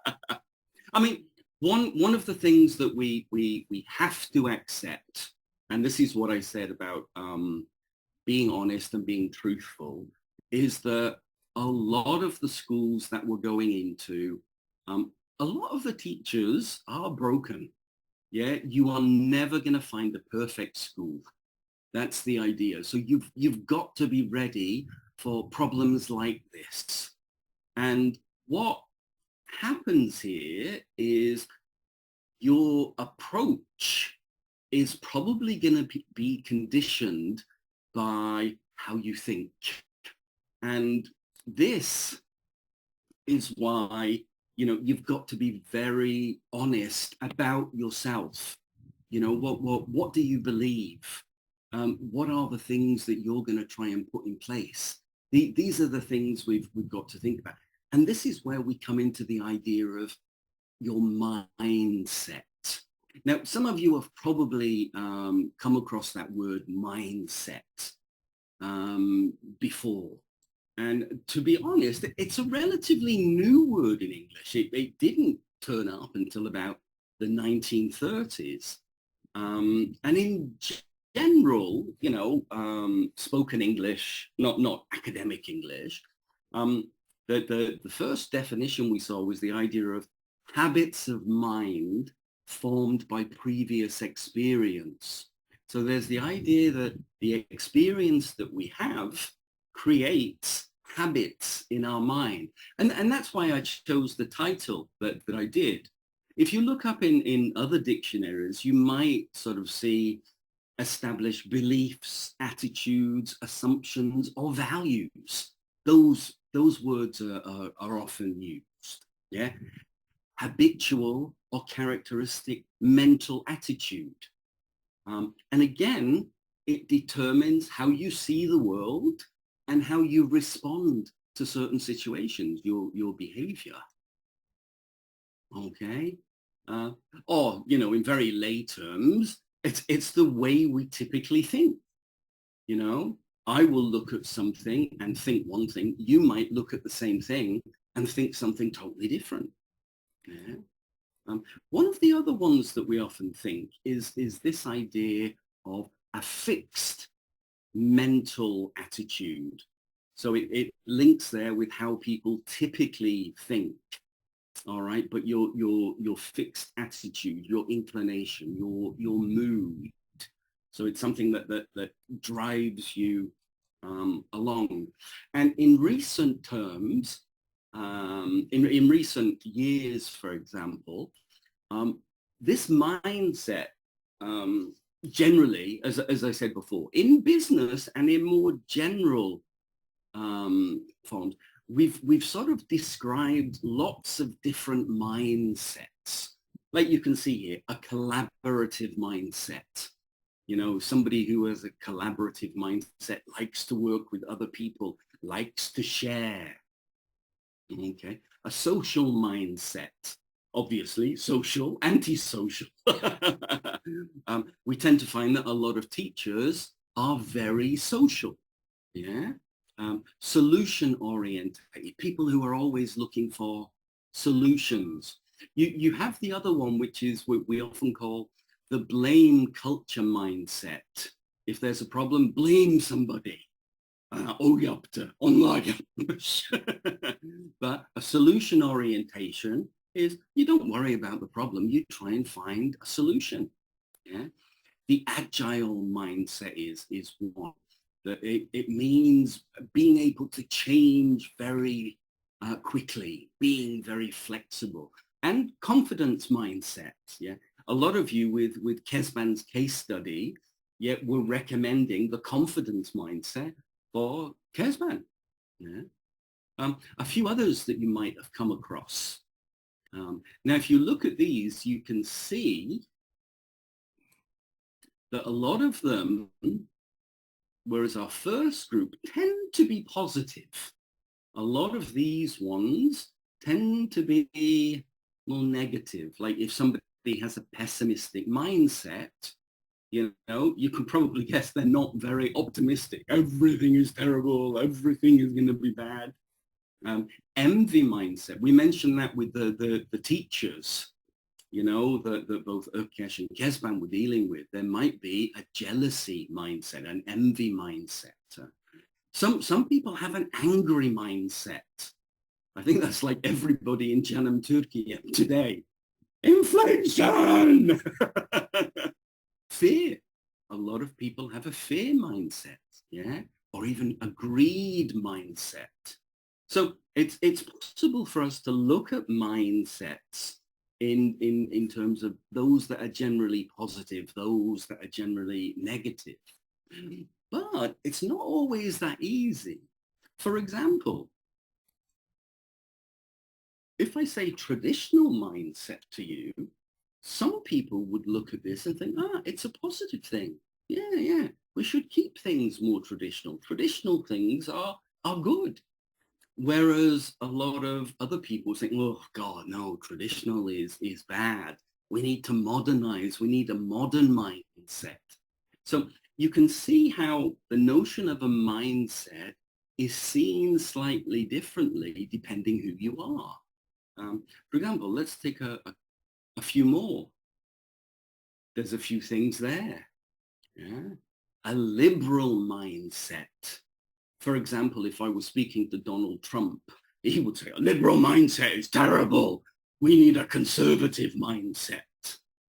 Speaker 2: mean, one of the things that we have to accept, and this is what I said about being honest and being truthful, is that a lot of the schools that we're going into, a lot of the teachers are broken. Yeah, you are never going to find the perfect school. That's the idea. So you've got to be ready for problems like this. And what happens here is your approach is probably going to be conditioned by how you think. And this is why, you know, you've got to be very honest about yourself. You know, what do you believe? What are the things that you're going to try and put in place? These are the things we've got to think about. And this is where we come into the idea of your mindset. Now, some of you have probably come across that word mindset before. And to be honest, it's a relatively new word in English. It didn't turn up until about the 1930s. And in general, you know, spoken English, not academic English, the first definition we saw was the idea of habits of mind formed by previous experience. So there's the idea that the experience that we have creates habits in our mind. And that's why I chose the title that I did. If you look up in other dictionaries, you might sort of see established beliefs, attitudes, assumptions, or values. Those words are often used. Yeah. Habitual or characteristic mental attitude. And again, it determines how you see the world and how you respond to certain situations, your behavior. Okay. Or, you know, in very lay terms, it's the way we typically think. You know, I will look at something and think one thing. You might look at the same thing and think something totally different. Yeah. One of the other ones that we often think is this idea of a fixed mental attitude. So it links there with how people typically think. All right, but your fixed attitude, your inclination, your mood. So it's something that drives you along. And in recent terms, in recent years, for example, this mindset generally, as I said before, in business and in more general forms, we've sort of described lots of different mindsets. Like you can see here, a collaborative mindset. You know, somebody who has a collaborative mindset likes to work with other people, likes to share. Okay, a social mindset. Obviously, social, antisocial. We tend to find that a lot of teachers are very social. Yeah. Solution-oriented, people who are always looking for solutions. You have the other one, which is what we often call the blame culture mindset. If there's a problem, blame somebody. O yaptı, onlar yapmış. But a solution orientation is you don't worry about the problem, you try and find a solution. Yeah? The agile mindset is one. That it means being able to change very quickly, being very flexible, and confidence mindset. Yeah, a lot of you with Kezban's case study, yet were recommending the confidence mindset for Kezban. Yeah, a few others that you might have come across. Now, if you look at these, you can see that a lot of them, whereas our first group tend to be positive, a lot of these ones tend to be more negative. Like if somebody has a pessimistic mindset, you know, you can probably guess they're not very optimistic. Everything is terrible. Everything is going to be bad. Envy mindset. We mentioned that with the teachers. You know, that both Ökesh and Kezban were dealing with. There might be a jealousy mindset, an envy mindset. Some people have an angry mindset. I think that's like everybody in Canım Turkey today. Inflation! Fear. A lot of people have a fear mindset, yeah? Or even a greed mindset. So it's possible for us to look at mindsets in terms of those that are generally positive, those that are generally negative. But it's not always that easy. For example, if I say traditional mindset to you, some people would look at this and think, it's a positive thing. Yeah, we should keep things more traditional. Traditional things are good. Whereas a lot of other people think, oh God, no, traditional is bad. We need to modernize. We need a modern mindset. So you can see how the notion of a mindset is seen slightly differently depending who you are. For example, let's take a few more. There's a few things there. Yeah. A liberal mindset. For example, if I was speaking to Donald Trump, he would say, a liberal mindset is terrible. We need a conservative mindset.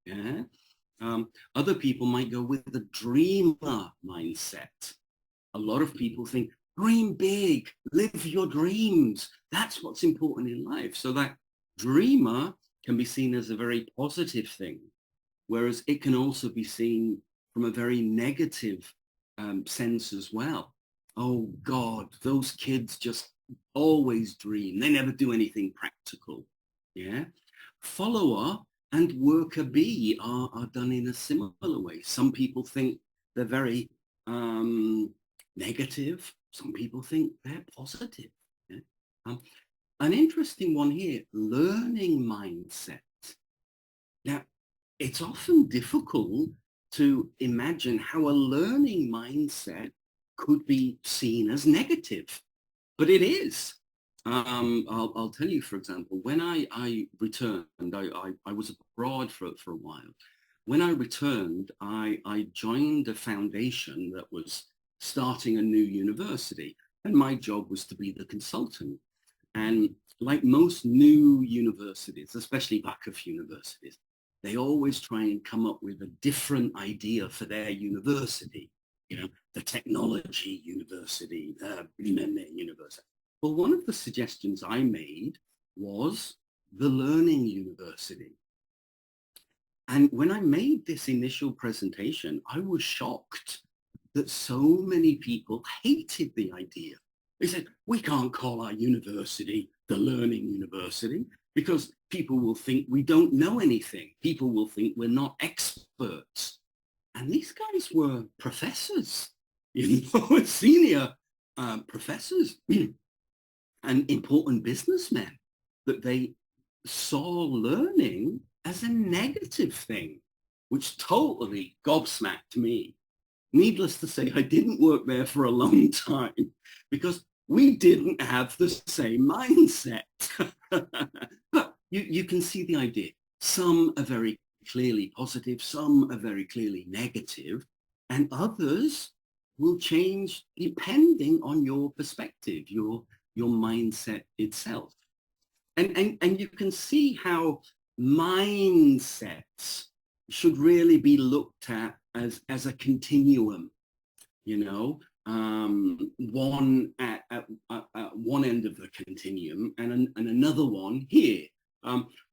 Speaker 2: Yeah. Other people might go with the dreamer mindset. A lot of people think, dream big, live your dreams. That's what's important in life. So that dreamer can be seen as a very positive thing, whereas it can also be seen from a very negative sense as well. Oh God, those kids just always dream. They never do anything practical. Yeah. Follower and worker bee are done in a similar way. Some people think they're very negative. Some people think they're positive. Yeah? An interesting one here, learning mindset. Now, it's often difficult to imagine how a learning mindset could be seen as negative, but it is. I'll tell you, for example, when I returned, I was abroad for a while. When I returned, I joined a foundation that was starting a new university. And my job was to be the consultant. And like most new universities, especially vakıf universities, they always try and come up with a different idea for their university. You know, the technology university, the university. Well, one of the suggestions I made was the learning university. And when I made this initial presentation, I was shocked that so many people hated the idea. They said, we can't call our university the learning university because people will think we don't know anything. People will think we're not experts. And these guys were professors, you know, senior professors and important businessmen, that they saw learning as a negative thing, which totally gobsmacked me. Needless to say, I didn't work there for a long time because we didn't have the same mindset. But you can see the idea. Some are very clearly positive, some are very clearly negative, and others will change depending on your perspective, your mindset itself. And you can see how mindsets should really be looked at as a continuum, you know, one at one end of the continuum and another one here.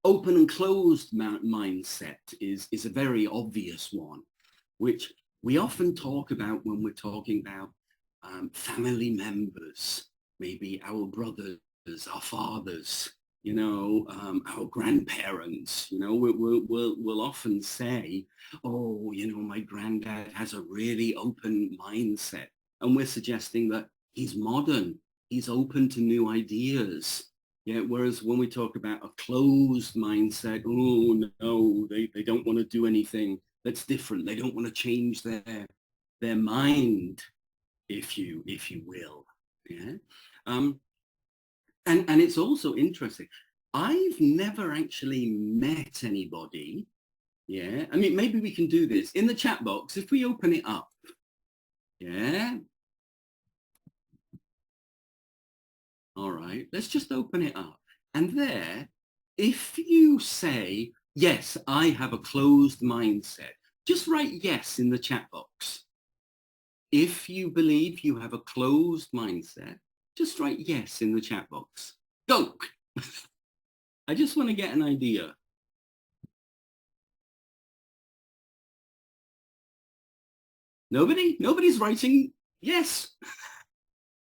Speaker 2: Open and closed mindset is a very obvious one, which we often talk about when we're talking about family members, maybe our brothers, our fathers, you know, our grandparents. You know, we'll often say, oh, you know, my granddad has a really open mindset. And we're suggesting that he's modern, he's open to new ideas. Yeah, whereas when we talk about a closed mindset, oh no, they don't want to do anything that's different. They don't want to change their mind, if you will. Yeah. And it's also interesting. I've never actually met anybody. Yeah. I mean, maybe we can do this in the chat box. If we open it up. Yeah. All right. Let's just open it up. And there, if you say, yes, I have a closed mindset, just write yes in the chat box. If you believe you have a closed mindset, just write yes in the chat box. Go! I just want to get an idea. Nobody? Nobody's writing yes.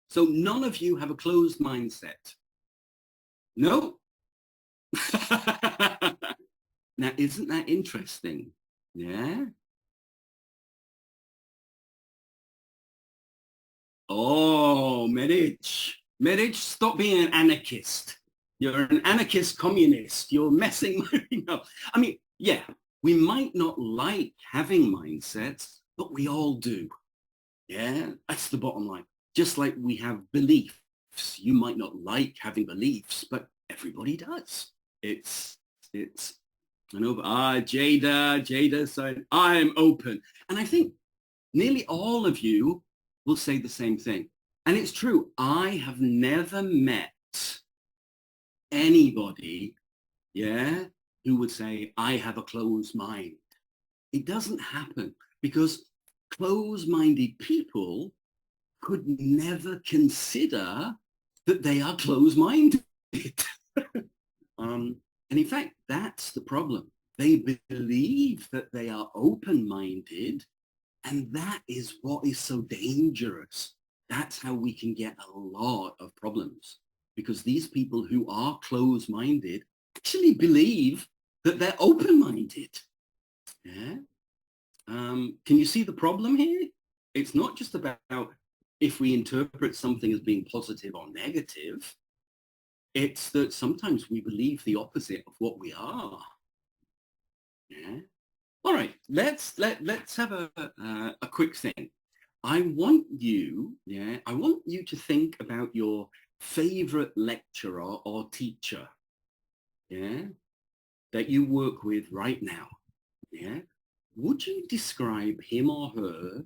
Speaker 2: So none of you have a closed mindset. No? Now, isn't that interesting? Yeah? Oh, Meric. Meric, stop being an anarchist. You're an anarchist communist. You're messing up. I mean, yeah, we might not like having mindsets, but we all do. Yeah, that's the bottom line. Just like we have beliefs. You might not like having beliefs, but everybody does. It's I know, Jada said, I'm open. And I think nearly all of you will say the same thing. And it's true. I have never met anybody, yeah, who would say, I have a closed mind. It doesn't happen because closed-minded people could never consider that they are closed-minded. And in fact, that's the problem. They believe that they are open-minded, and that is what is so dangerous. That's how we can get a lot of problems, because these people who are closed-minded actually believe that they're open-minded. Yeah. Can you see the problem here? It's not just about if we interpret something as being positive or negative. It's that sometimes we believe the opposite of what we are. Yeah. All right. Let's have a quick thing. I want you to think about your favorite lecturer or teacher, yeah, that you work with right now. Yeah. Would you describe him or her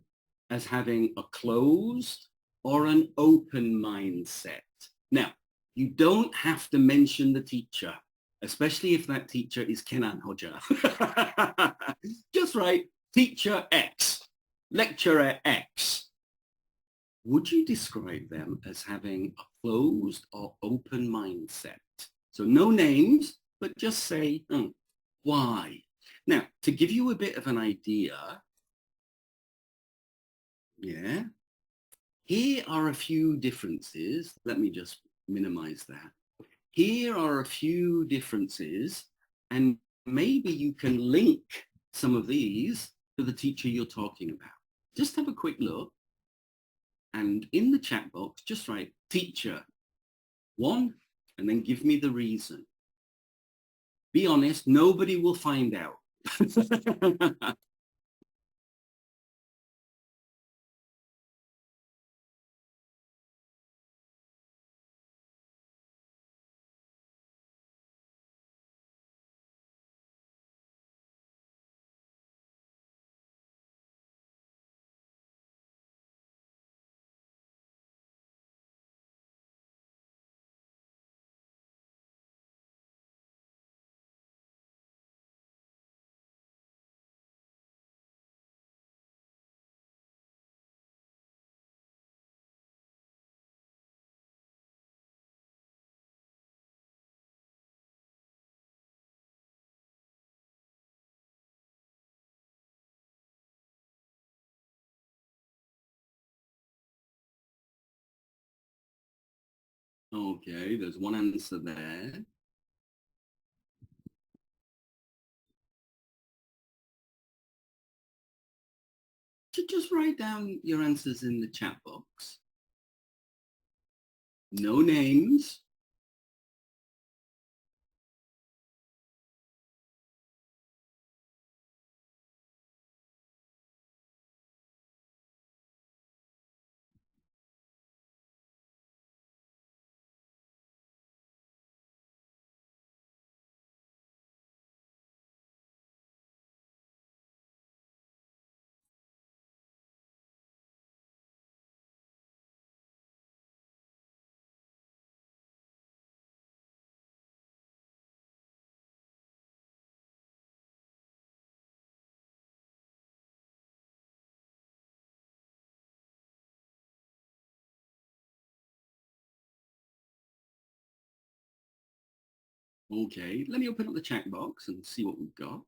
Speaker 2: as having a closed or an open mindset. Now, you don't have to mention the teacher, especially if that teacher is Kenan Hoca. Just write teacher X, lecturer X. Would you describe them as having a closed or open mindset? So no names, but just say, why? Now, to give you a bit of an idea, yeah, here are a few differences. Let me just minimize that. Here are a few differences, and maybe you can link some of these to the teacher you're talking about. Just have a quick look. And in the chat box, just write teacher 1, and then give me the reason. Be honest, nobody will find out. Okay, there's one answer there. Just write down your answers in the chat box. No names. Okay, let me open up the chat box and see what we've got.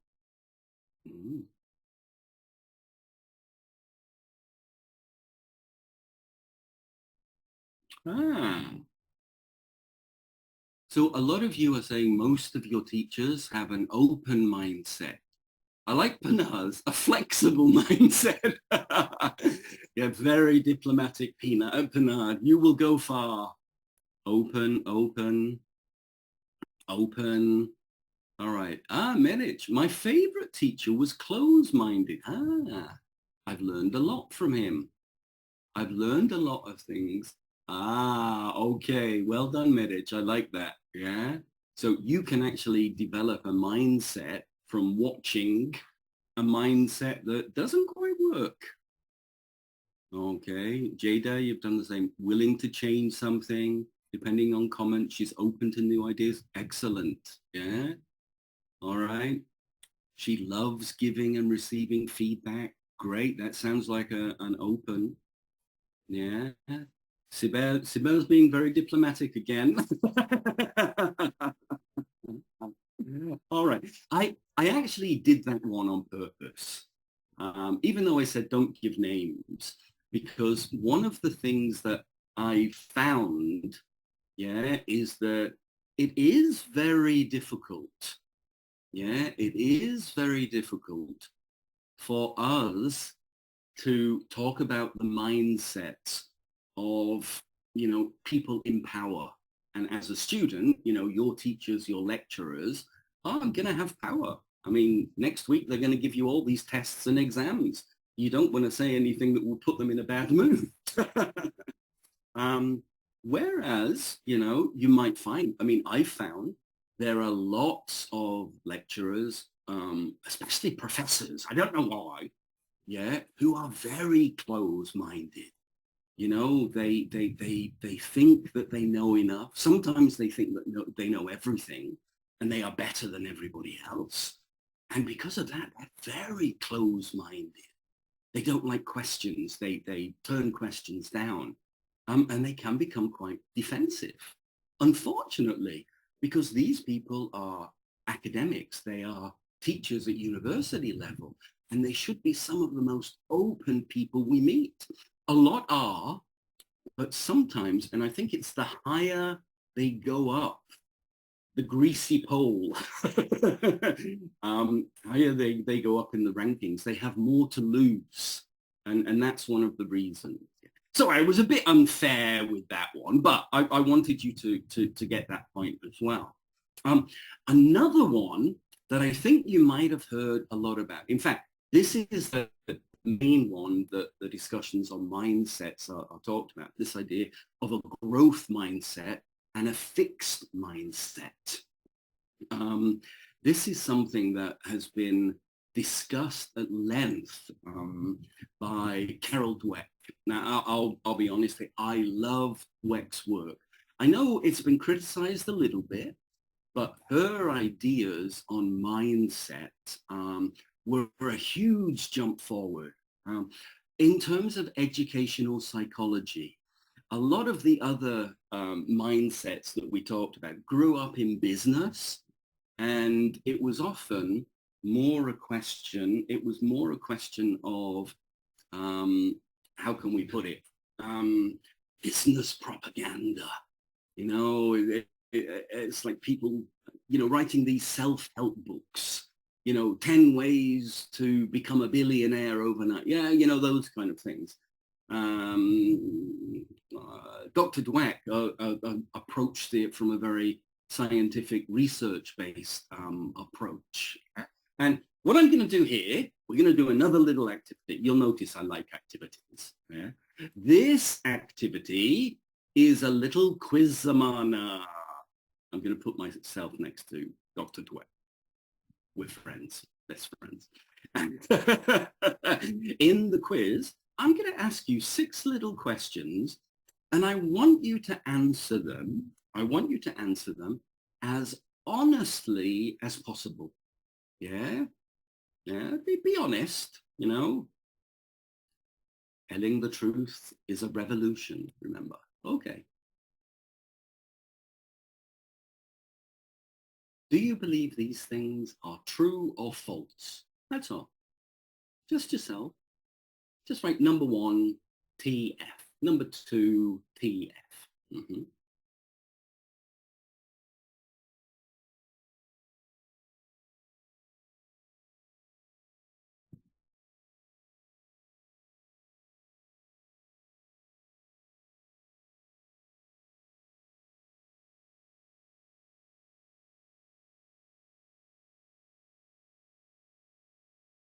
Speaker 2: So a lot of you are saying most of your teachers have an open mindset. I like Pinar's, a flexible mindset. Yeah, very diplomatic, Pinar. You will go far. Open, open, open. All right. Medic, my favorite teacher was closed-minded. I've learned a lot from him. I've learned a lot of things. Okay. Well done, Medic. I like that. Yeah. So you can actually develop a mindset from watching a mindset that doesn't quite work. Okay. Jada, you've done the same. Willing to change something, depending on comments. She's open to new ideas. Excellent. Yeah. All right. She loves giving and receiving feedback. Great. That sounds like an open. Yeah. Sibel's being very diplomatic again. All right. I actually did that one on purpose, even though I said don't give names, because one of the things that I found, yeah, is that it is very difficult. Yeah, it is very difficult for us to talk about the mindset of, people in power. And as a student, your teachers, your lecturers are going to have power. I mean, next week, they're going to give you all these tests and exams. You don't want to say anything that will put them in a bad mood. Whereas, you might find, I found there are lots of lecturers, especially professors. I don't know why. yeah, who are very close-minded. You know, they think that they know enough. Sometimes they think that they know everything and they are better than everybody else. And because of that, they're very close-minded. They don't like questions. They turn questions down. And they can become quite defensive, unfortunately, because these people are academics. They are teachers at university level, and they should be some of the most open people we meet. A lot are, but sometimes, and I think it's the higher they go up, the greasy pole, higher they go up in the rankings, they have more to lose. And that's one of the reasons. So I was a bit unfair with that one, but I wanted you to get that point as well. Another one that I think you might have heard a lot about. In fact, this is the main one that the discussions on mindsets are talked about, this idea of a growth mindset and a fixed mindset. This is something that has been discussed at length by Carol Dweck. Now, I'll be honest, I love Dweck's work. I know it's been criticized a little bit, but her ideas on mindset were a huge jump forward. In terms of educational psychology, a lot of the other mindsets that we talked about grew up in business, and it was often more a question, of, how can we put it, business propaganda. You know, it's like people, you know, writing these self-help books, you know, 10 ways to become a billionaire overnight. Yeah, you know, those kind of things. Dr. Dweck approached it from a very scientific, research-based approach. And what I'm going to do here, we're going to do another little activity. You'll notice I like activities. Yeah? This activity is a little quizamana. I'm going to put myself next to Dr. Dweck. We're friends, best friends. And in the quiz, I'm going to ask you 6 little questions, and I want you to answer them. As honestly as possible. Yeah? Yeah, be honest, you know. Telling the truth is a revolution, remember. Okay. Do you believe these things are true or false? That's all. Just yourself. Just write number 1, TF. Number 2, TF. Mm-hmm.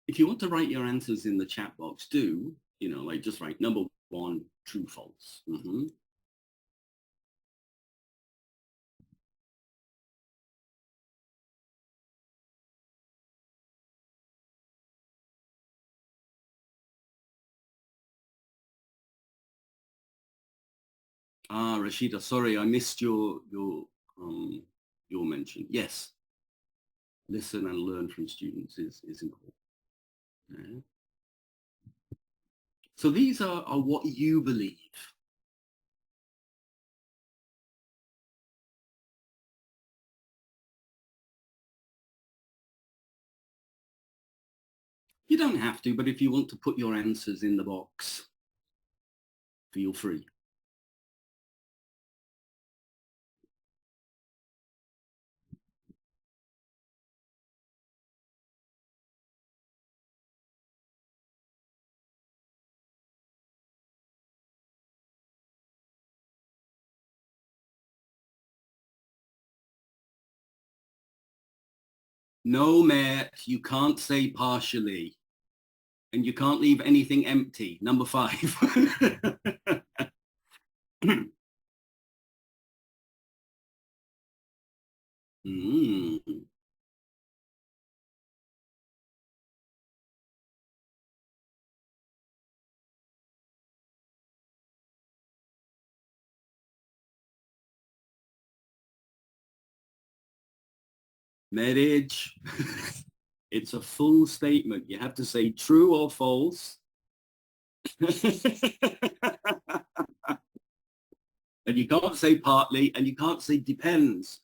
Speaker 2: If you want to write your answers in the chat box, do, you know, like just write number 1, true, false. Mm-hmm. Rashida, sorry, I missed your mention. Yes, listen and learn from students is important. Yeah. So these are what you believe. You don't have to, but if you want to put your answers in the box, feel free. No, Matt, you can't say partially. And you can't leave anything empty. Number 5. marriage. It's a full statement. You have to say true or false. And you can't say partly, and you can't say depends.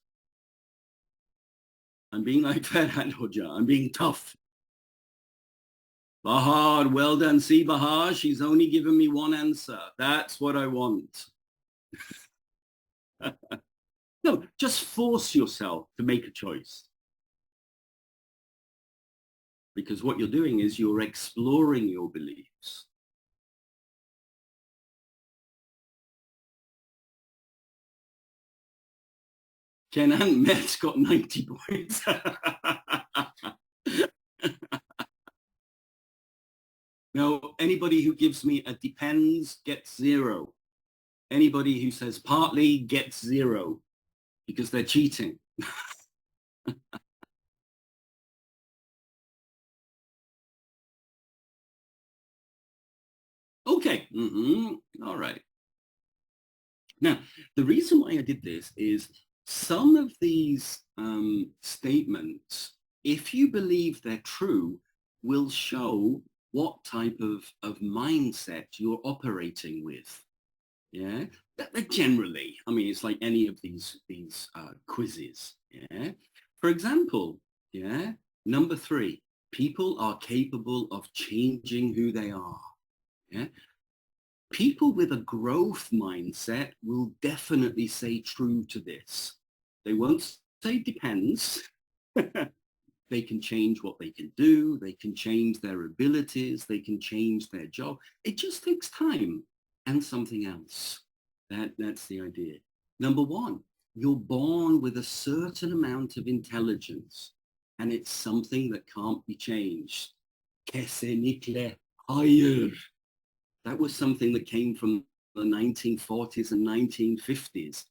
Speaker 2: I'm being like Ferhat Hoca. I'm being tough. Bahar, well done. See, Bahar, she's only given me one answer. That's what I want. No, just force yourself to make a choice. Because what you're doing is you're exploring your beliefs. Kenan Met's got 90 points. No, anybody who gives me a depends gets 0. Anybody who says partly gets 0 because they're cheating. Okay. All right. Now, the reason why I did this is some of these statements, if you believe they're true, will show what type of mindset you're operating with. Yeah, generally, I mean, it's like any of these quizzes. Yeah, for example, yeah, number 3, people are capable of changing who they are. Yeah, people with a growth mindset will definitely say true to this. They won't say depends. They can change what they can do. They can change their abilities. They can change their job. It just takes time and something else. That's the idea. Number 1, you're born with a certain amount of intelligence, and it's something that can't be changed. Kesinlikle hayır. That was something that came from the 1940s and 1950s.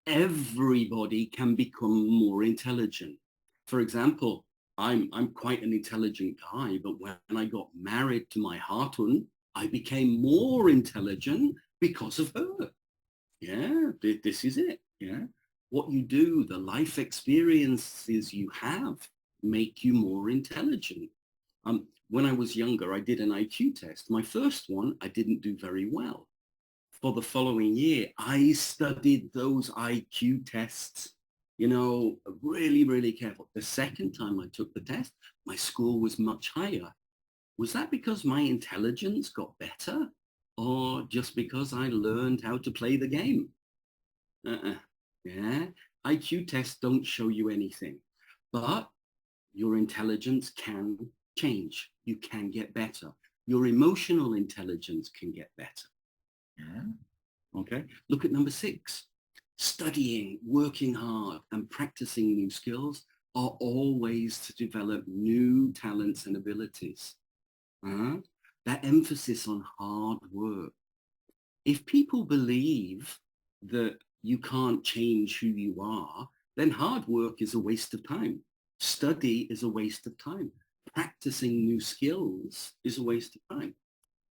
Speaker 2: Everybody can become more intelligent. For example, I'm quite an intelligent guy, but when I got married to my hatun, I became more intelligent because of her. Yeah, this is it. Yeah, what you do, the life experiences you have make you more intelligent. When I was younger, I did an IQ test. My first one, I didn't do very well. For the following year, I studied those IQ tests, you know, really, really careful. The second time I took the test, my score was much higher. Was that because my intelligence got better, or just because I learned how to play the game? Yeah, IQ tests don't show you anything, but your intelligence can change. You can get better. Your emotional intelligence can get better. Yeah. Okay. Look at number 6. Studying, working hard, and practicing new skills are all ways to develop new talents and abilities. That emphasis on hard work. If people believe that you can't change who you are, then hard work is a waste of time. Study is a waste of time. Practicing new skills is a waste of time.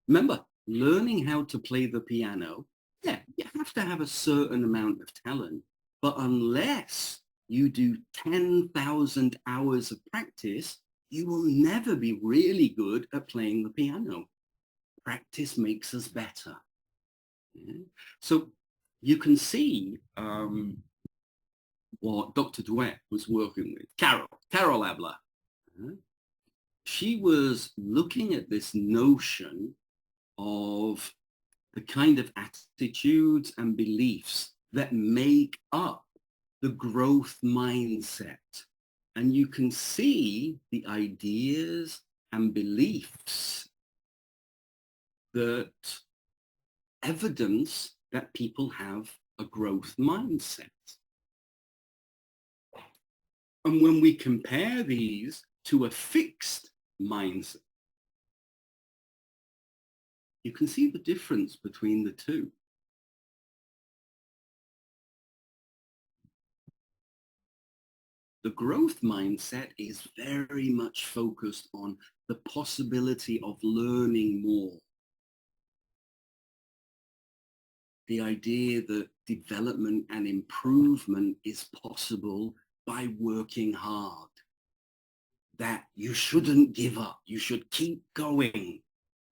Speaker 2: Remember, learning how to play the piano, yeah, you have to have a certain amount of talent, but unless you do 10,000 hours of practice, you will never be really good at playing the piano. Practice makes us better. Yeah. So you can see what Dr. Duet was working with. Carol Abler. She was looking at this notion of the kind of attitudes and beliefs that make up the growth mindset. And you can see the ideas and beliefs that evidence that people have a growth mindset. And when we compare these to a fixed mindset, you can see the difference between the two. The growth mindset is very much focused on the possibility of learning more. The idea that development and improvement is possible by working hard, that you shouldn't give up. You should keep going.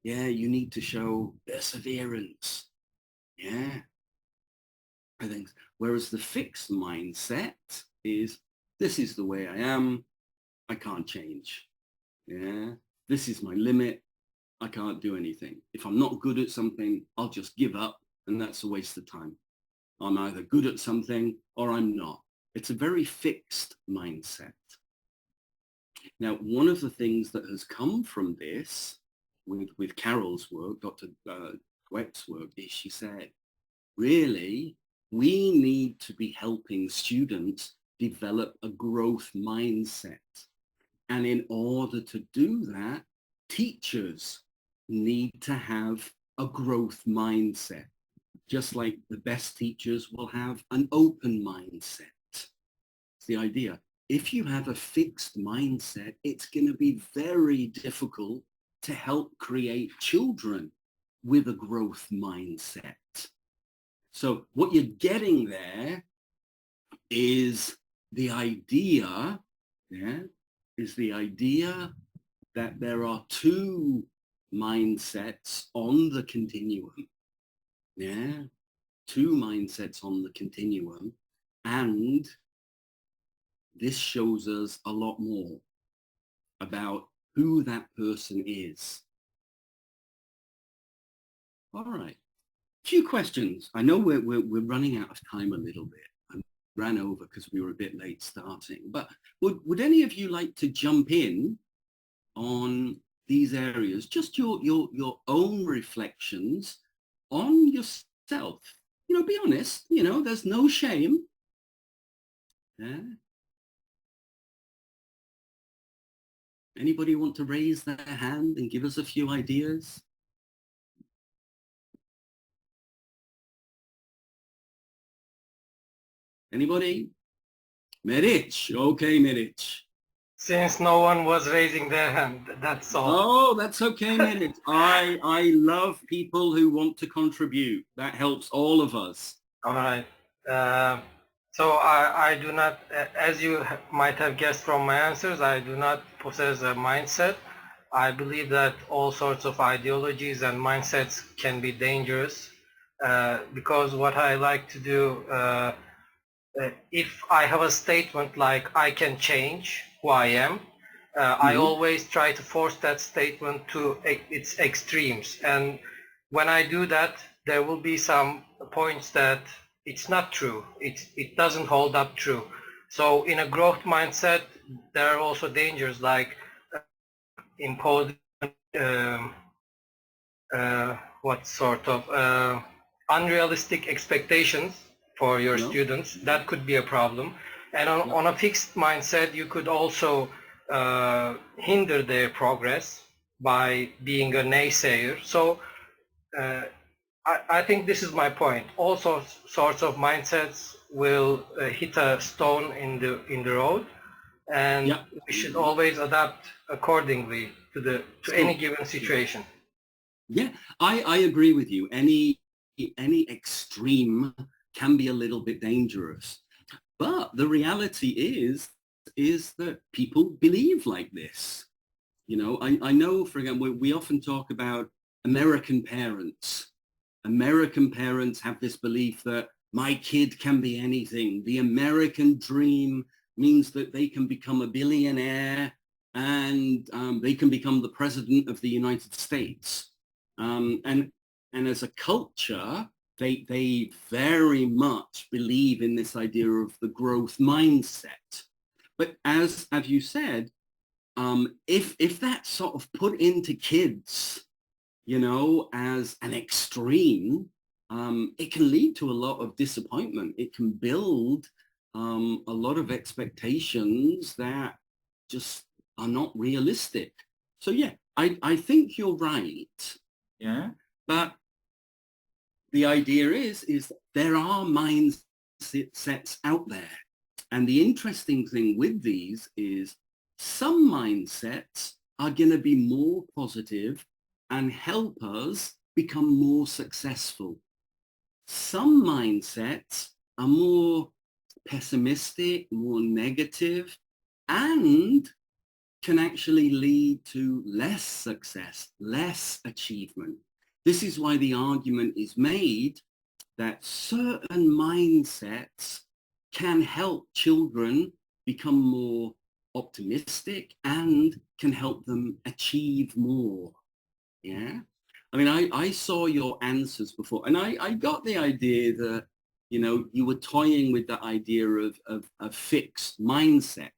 Speaker 2: Yeah, you need to show perseverance. Yeah, I think. Whereas the fixed mindset is, this is the way I am. I can't change. Yeah, this is my limit. I can't do anything. If I'm not good at something, I'll just give up, and that's a waste of time. I'm either good at something or I'm not. It's a very fixed mindset. Now, one of the things that has come from this, with Carol's work, Dr. Dweck's work, is she said, really, we need to be helping students develop a growth mindset. And in order to do that, teachers need to have a growth mindset, just like the best teachers will have an open mindset. It's the idea. If you have a fixed mindset, it's going to be very difficult to help create children with a growth mindset. So what you're getting there is the idea, that there are two mindsets on the continuum. Yeah, two mindsets on the continuum, and this shows us a lot more about who that person is. All right, a few questions. I know we're running out of time a little bit. I ran over because we were a bit late starting, but would any of you like to jump in on these areas? Just your own reflections on yourself. You know, be honest, you know, there's no shame. Yeah. Anybody want to raise their hand and give us a few ideas? Anybody? Meric. Okay, Meric.
Speaker 4: Since no one was raising their hand, that's all.
Speaker 2: Oh, that's okay, Meric. I love people who want to contribute. That helps all of us.
Speaker 4: All right. So I do not, as you might have guessed from my answers, I do not possess a mindset. I believe that all sorts of ideologies and mindsets can be dangerous because what I like to do, if I have a statement like I can change who I am, I always try to force that statement to its extremes. And when I do that, there will be some points that it's not true. It doesn't hold up true. So in a growth mindset, there are also dangers like imposing what sort of unrealistic expectations for your students. That could be a problem. And on a fixed mindset, you could also hinder their progress by being a naysayer. So I think this is my point. All sorts of mindsets will hit a stone in the road, and we should always adapt accordingly to any given situation.
Speaker 2: Yeah, I agree with you. Any extreme can be a little bit dangerous, but the reality is that people believe like this. You know, I know, for example, we often talk about American parents. American parents have this belief that my kid can be anything. The American dream means that they can become a billionaire and they can become the president of the United States. And as a culture, they very much believe in this idea of the growth mindset. But as you said, if that's sort of put into kids, you know, as an extreme, it can lead to a lot of disappointment. It can build a lot of expectations that just are not realistic. So yeah, I think you're right. Yeah, but the idea is there are mindsets out there. And the interesting thing with these is some mindsets are going to be more positive and help us become more successful. Some mindsets are more pessimistic, more negative, and can actually lead to less success, less achievement. This is why the argument is made that certain mindsets can help children become more optimistic and can help them achieve more. Yeah. I mean, I saw your answers before, and I got the idea that, you know, you were toying with the idea of a fixed mindset.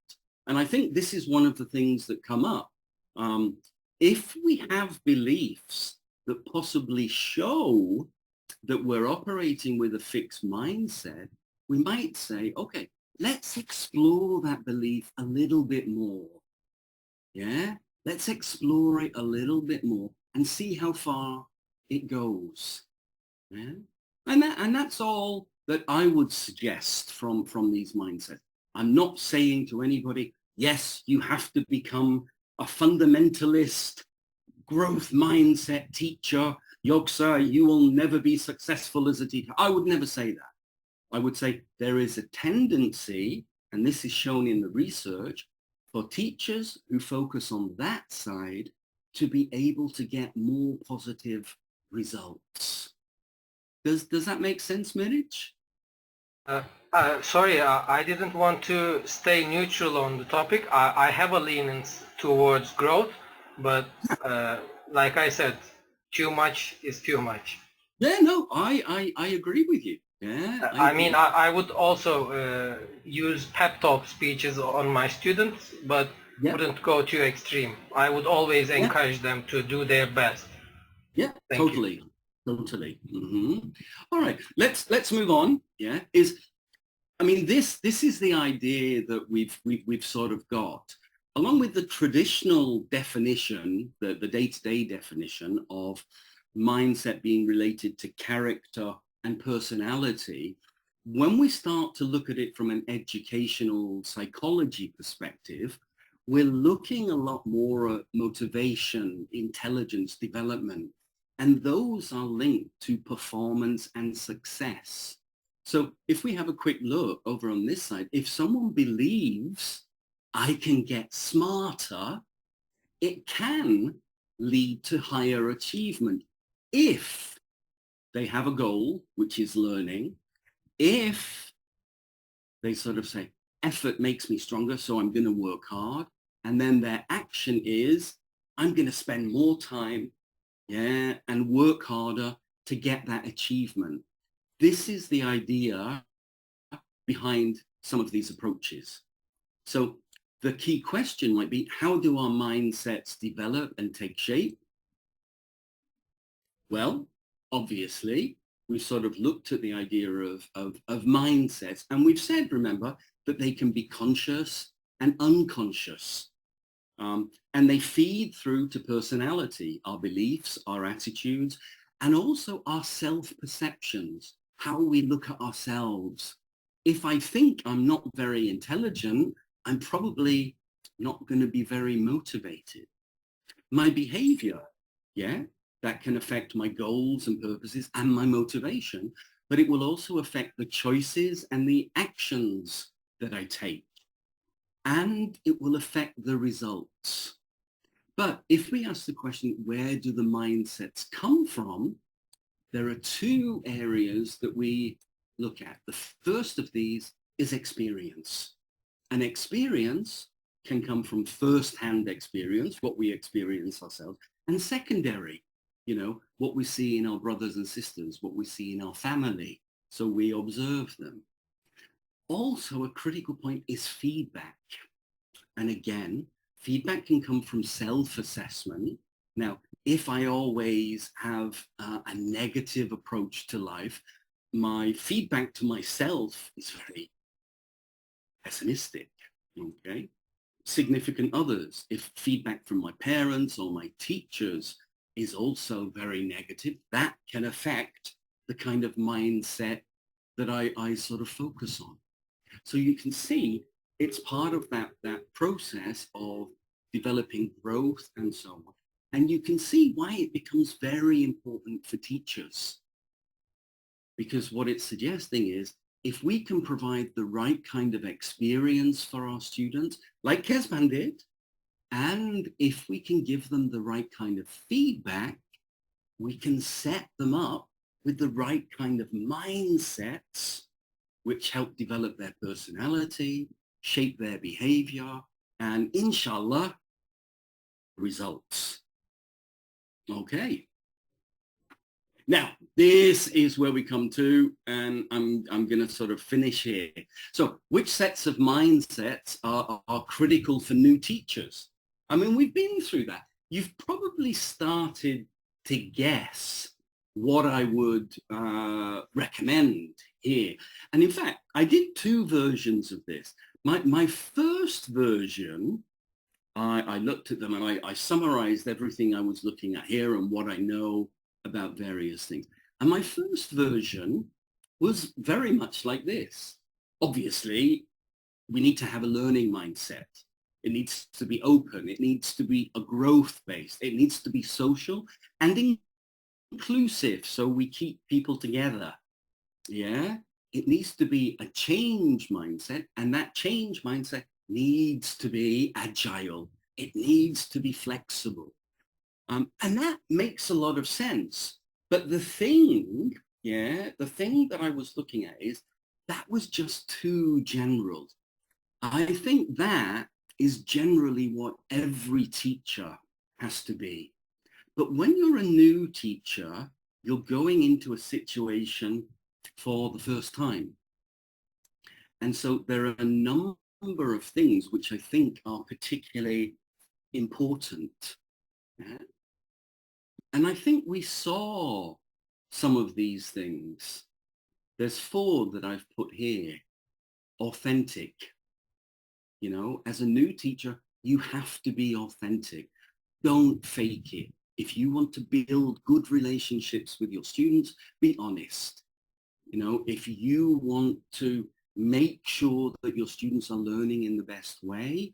Speaker 2: And I think this is one of the things that come up. If we have beliefs that possibly show that we're operating with a fixed mindset, we might say, okay, let's explore that belief a little bit more. Yeah, let's explore it a little bit more and see how far it goes. Yeah? And that's all that I would suggest from these mindsets. I'm not saying to anybody, yes, you have to become a fundamentalist growth mindset teacher. Yoksa, you will never be successful as a teacher. I would never say that. I would say there is a tendency, and this is shown in the research, for teachers who focus on that side to be able to get more positive results. Does that make sense, Meric?
Speaker 4: Sorry, I didn't want to stay neutral on the topic. I have a leanance towards growth, but like I said, too much is too much.
Speaker 2: Yeah, no, I agree with you. Yeah.
Speaker 4: I mean, I would also use pep talk speeches on my students, but wouldn't go too extreme. I would always encourage them to do their best.
Speaker 2: Yeah,
Speaker 4: Thank
Speaker 2: totally.
Speaker 4: you.
Speaker 2: Totally. Mm-hmm. All right, let's move on. Yeah, I mean, this is the idea that we've sort of got, along with the traditional definition, the day-to-day definition of mindset being related to character and personality. When we start to look at it from an educational psychology perspective, we're looking a lot more at motivation, intelligence, development, and those are linked to performance and success. So if we have a quick look over on this side, if someone believes I can get smarter, it can lead to higher achievement if they have a goal, which is learning, if they sort of say, effort makes me stronger, so I'm going to work hard, and then their action is, I'm going to spend more time, and work harder to get that achievement. This is the idea behind some of these approaches. So the key question might be, how do our mindsets develop and take shape? Well, obviously, we've sort of looked at the idea of mindsets, and we've said, remember, that they can be conscious and unconscious. And they feed through to personality, our beliefs, our attitudes, and also our self-perceptions, how we look at ourselves. If I think I'm not very intelligent, I'm probably not going to be very motivated. My behavior, that can affect my goals and purposes and my motivation, but it will also affect the choices and the actions that I take. And it will affect the results. But if we ask the question, where do the mindsets come from? There are two areas that we look at. The first of these is experience. And experience can come from first-hand experience, what we experience ourselves, and secondary, what we see in our brothers and sisters, what we see in our family. So we observe them. Also, a critical point is feedback. And again, feedback can come from self-assessment. Now, if I always have a negative approach to life, my feedback to myself is very pessimistic, okay? Significant others, if feedback from my parents or my teachers is also very negative, that can affect the kind of mindset that I sort of focus on. So you can see it's part of that process of developing growth and so on. And you can see why it becomes very important for teachers. Because what it's suggesting is if we can provide the right kind of experience for our students, like Kezban did, and if we can give them the right kind of feedback, we can set them up with the right kind of mindsets which help develop their personality, shape their behavior, and inshallah, results. Okay. Now, this is where we come to, and I'm going to sort of finish here. So which sets of mindsets are critical for new teachers? I mean, we've been through that. You've probably started to guess what I would recommend here. And in fact, I did two versions of this. My first version, I looked at them and I summarized everything I was looking at here and what I know about various things. And my first version was very much like this. Obviously, we need to have a learning mindset. It needs to be open. It needs to be a growth-based. It needs to be social and inclusive, so we keep people together. Yeah? It needs to be a change mindset, and that change mindset needs to be agile. It needs to be flexible. And that makes a lot of sense. But the thing that I was looking at is that was just too general. I think that is generally what every teacher has to be. But when you're a new teacher, you're going into a situation for the first time. And so there are a number of things which I think are particularly important. Yeah? And I think we saw some of these things. There's 4 that I've put here. Authentic. You know, as a new teacher, you have to be authentic. Don't fake it. If you want to build good relationships with your students, be honest. You know, if you want to make sure that your students are learning in the best way,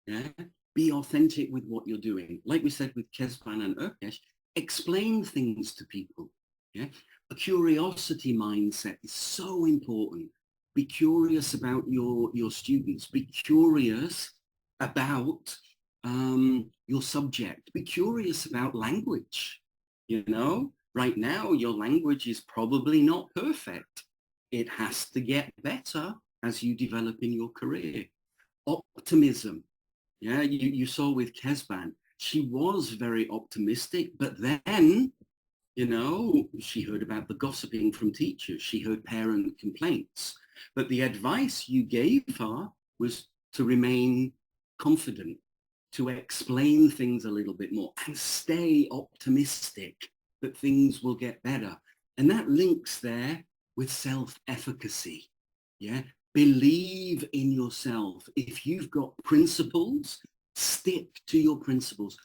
Speaker 2: yeah, be authentic with what you're doing. Like we said with Kezban and Ökeş, explain things to people. Yeah? A curiosity mindset is so important. Be curious about your students. Be curious about your subject. Be curious about language. You know, right now your language is probably not perfect. It has to get better as you develop in your career. Optimism. Yeah, you saw with Kezban, she was very optimistic, but then, you know, she heard about the gossiping from teachers. She heard parent complaints. But the advice you gave her was to remain confident, to explain things a little bit more and stay optimistic that things will get better. And that links there with self-efficacy. Yeah, believe in yourself. If you've got principles, stick to your principles.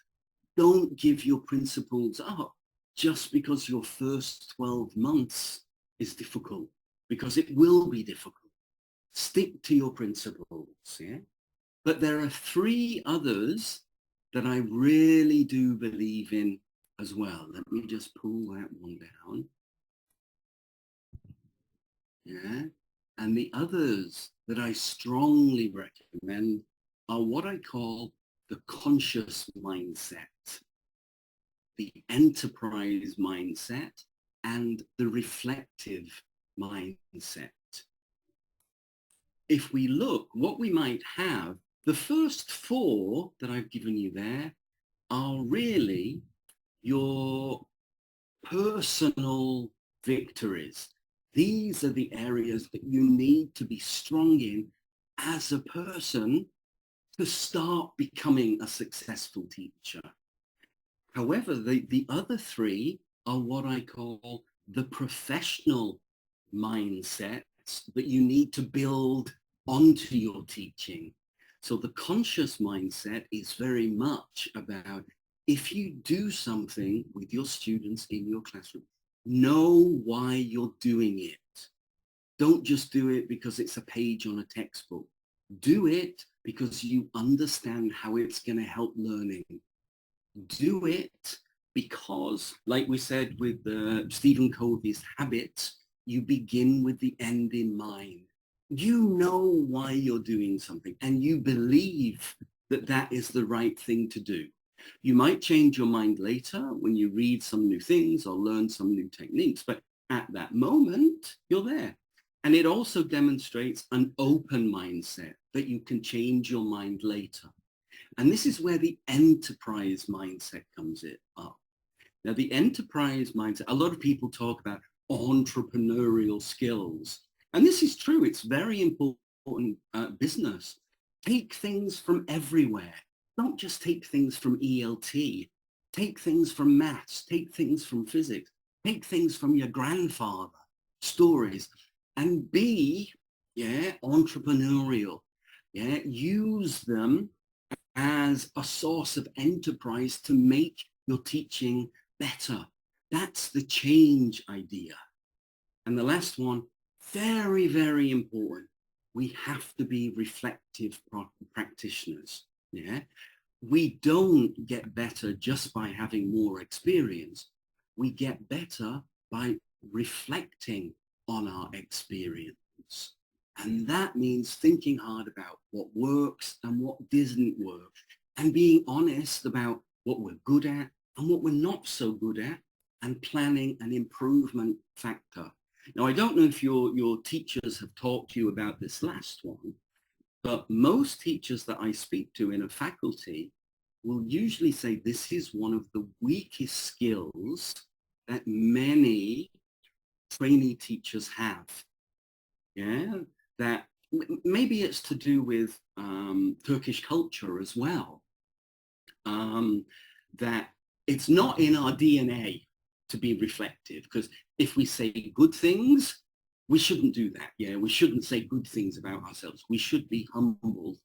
Speaker 2: Don't give your principles up just because your first 12 months is difficult, because it will be difficult. Stick to your principles, yeah? But there are 3 others that I really do believe in as well. Let me just pull that one down. Yeah? And the others that I strongly recommend are what I call the conscious mindset, the enterprise mindset, and the reflective mindset. If we look, what we might have, the first 4 that I've given you there are really your personal victories. These are the areas that you need to be strong in as a person to start becoming a successful teacher. However, the other 3 are what I call the professional mindsets that you need to build onto your teaching. So the conscious mindset is very much about, if you do something with your students in your classroom, know why you're doing it. Don't just do it because it's a page on a textbook. Do it because you understand how it's going to help learning. Do it because, like we said with Stephen Covey's habits, you begin with the end in mind. You know why you're doing something and you believe that that is the right thing to do. You might change your mind later when you read some new things or learn some new techniques, but at that moment, you're there. And it also demonstrates an open mindset that you can change your mind later. And this is where the enterprise mindset comes up. Now, the enterprise mindset, a lot of people talk about entrepreneurial skills. And this is true. It's very important business. Take things from everywhere. Don't just take things from ELT. Take things from maths. Take things from physics. Take things from your grandfather, stories, and be, entrepreneurial. Use them as a source of enterprise to make your teaching better. That's the change idea. And the last one, very, very important. We have to be reflective practitioners. We don't get better just by having more experience. We get better by reflecting on our experience. And that means thinking hard about what works and what doesn't work, and being honest about what we're good at and what we're not so good at, and planning an improvement factor. Now, I don't know if your teachers have talked to you about this last one, but most teachers that I speak to in a faculty will usually say this is one of the weakest skills that many trainee teachers have. That maybe it's to do with Turkish culture as well. That it's not in our DNA to be reflective, because if we say good things, we shouldn't do that. We shouldn't say good things about ourselves. We should be humble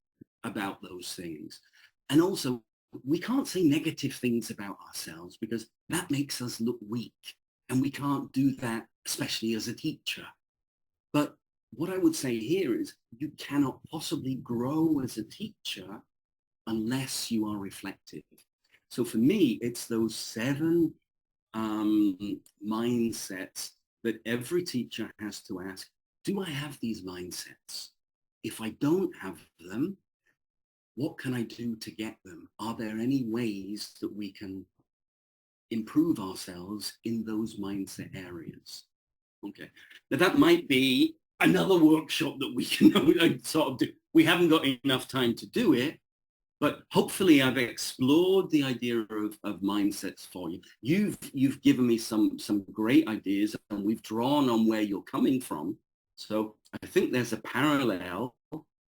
Speaker 2: about those things. And also, we can't say negative things about ourselves because that makes us look weak. And we can't do that, especially as a teacher. But what I would say here is you cannot possibly grow as a teacher unless you are reflective. So for me, it's those 7 mindsets that every teacher has to ask, do I have these mindsets? If I don't have them, what can I do to get them? Are there any ways that we can improve ourselves in those mindset areas? Okay, now that might be another workshop that we can sort of do. We haven't got enough time to do it, but hopefully I've explored the idea of mindsets for you. You've given me some great ideas, and we've drawn on where you're coming from. So I think there's a parallel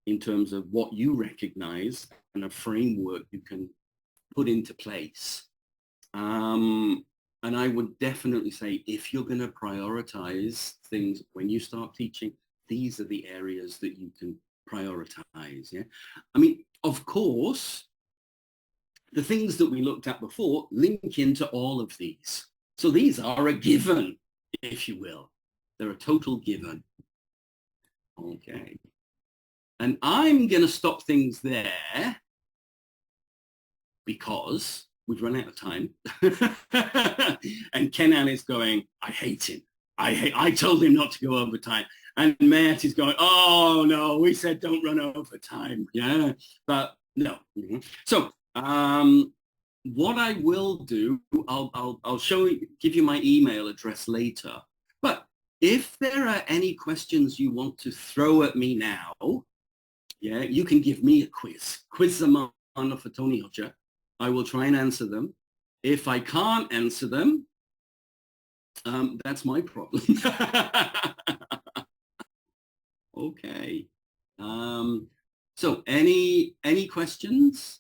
Speaker 2: in terms of what you recognize and a framework you can put into place. And I would definitely say, if you're going to prioritize things when you start teaching, these are the areas that you can prioritize. I mean, of course, the things that we looked at before link into all of these. So these are a given, if you will. They're a total given. Okay. And I'm going to stop things there because we've run out of time. And Kenan is going, I hate him. I told him not to go over time. And Matt is going, oh no, we said don't run over time. But no. So what I will do, I'll give you my email address later. But if there are any questions you want to throw at me now, you can give me a quiz. Quiz zaman for Tony Hoca. I will try and answer them. If I can't answer them, that's my problem. Okay. So any questions?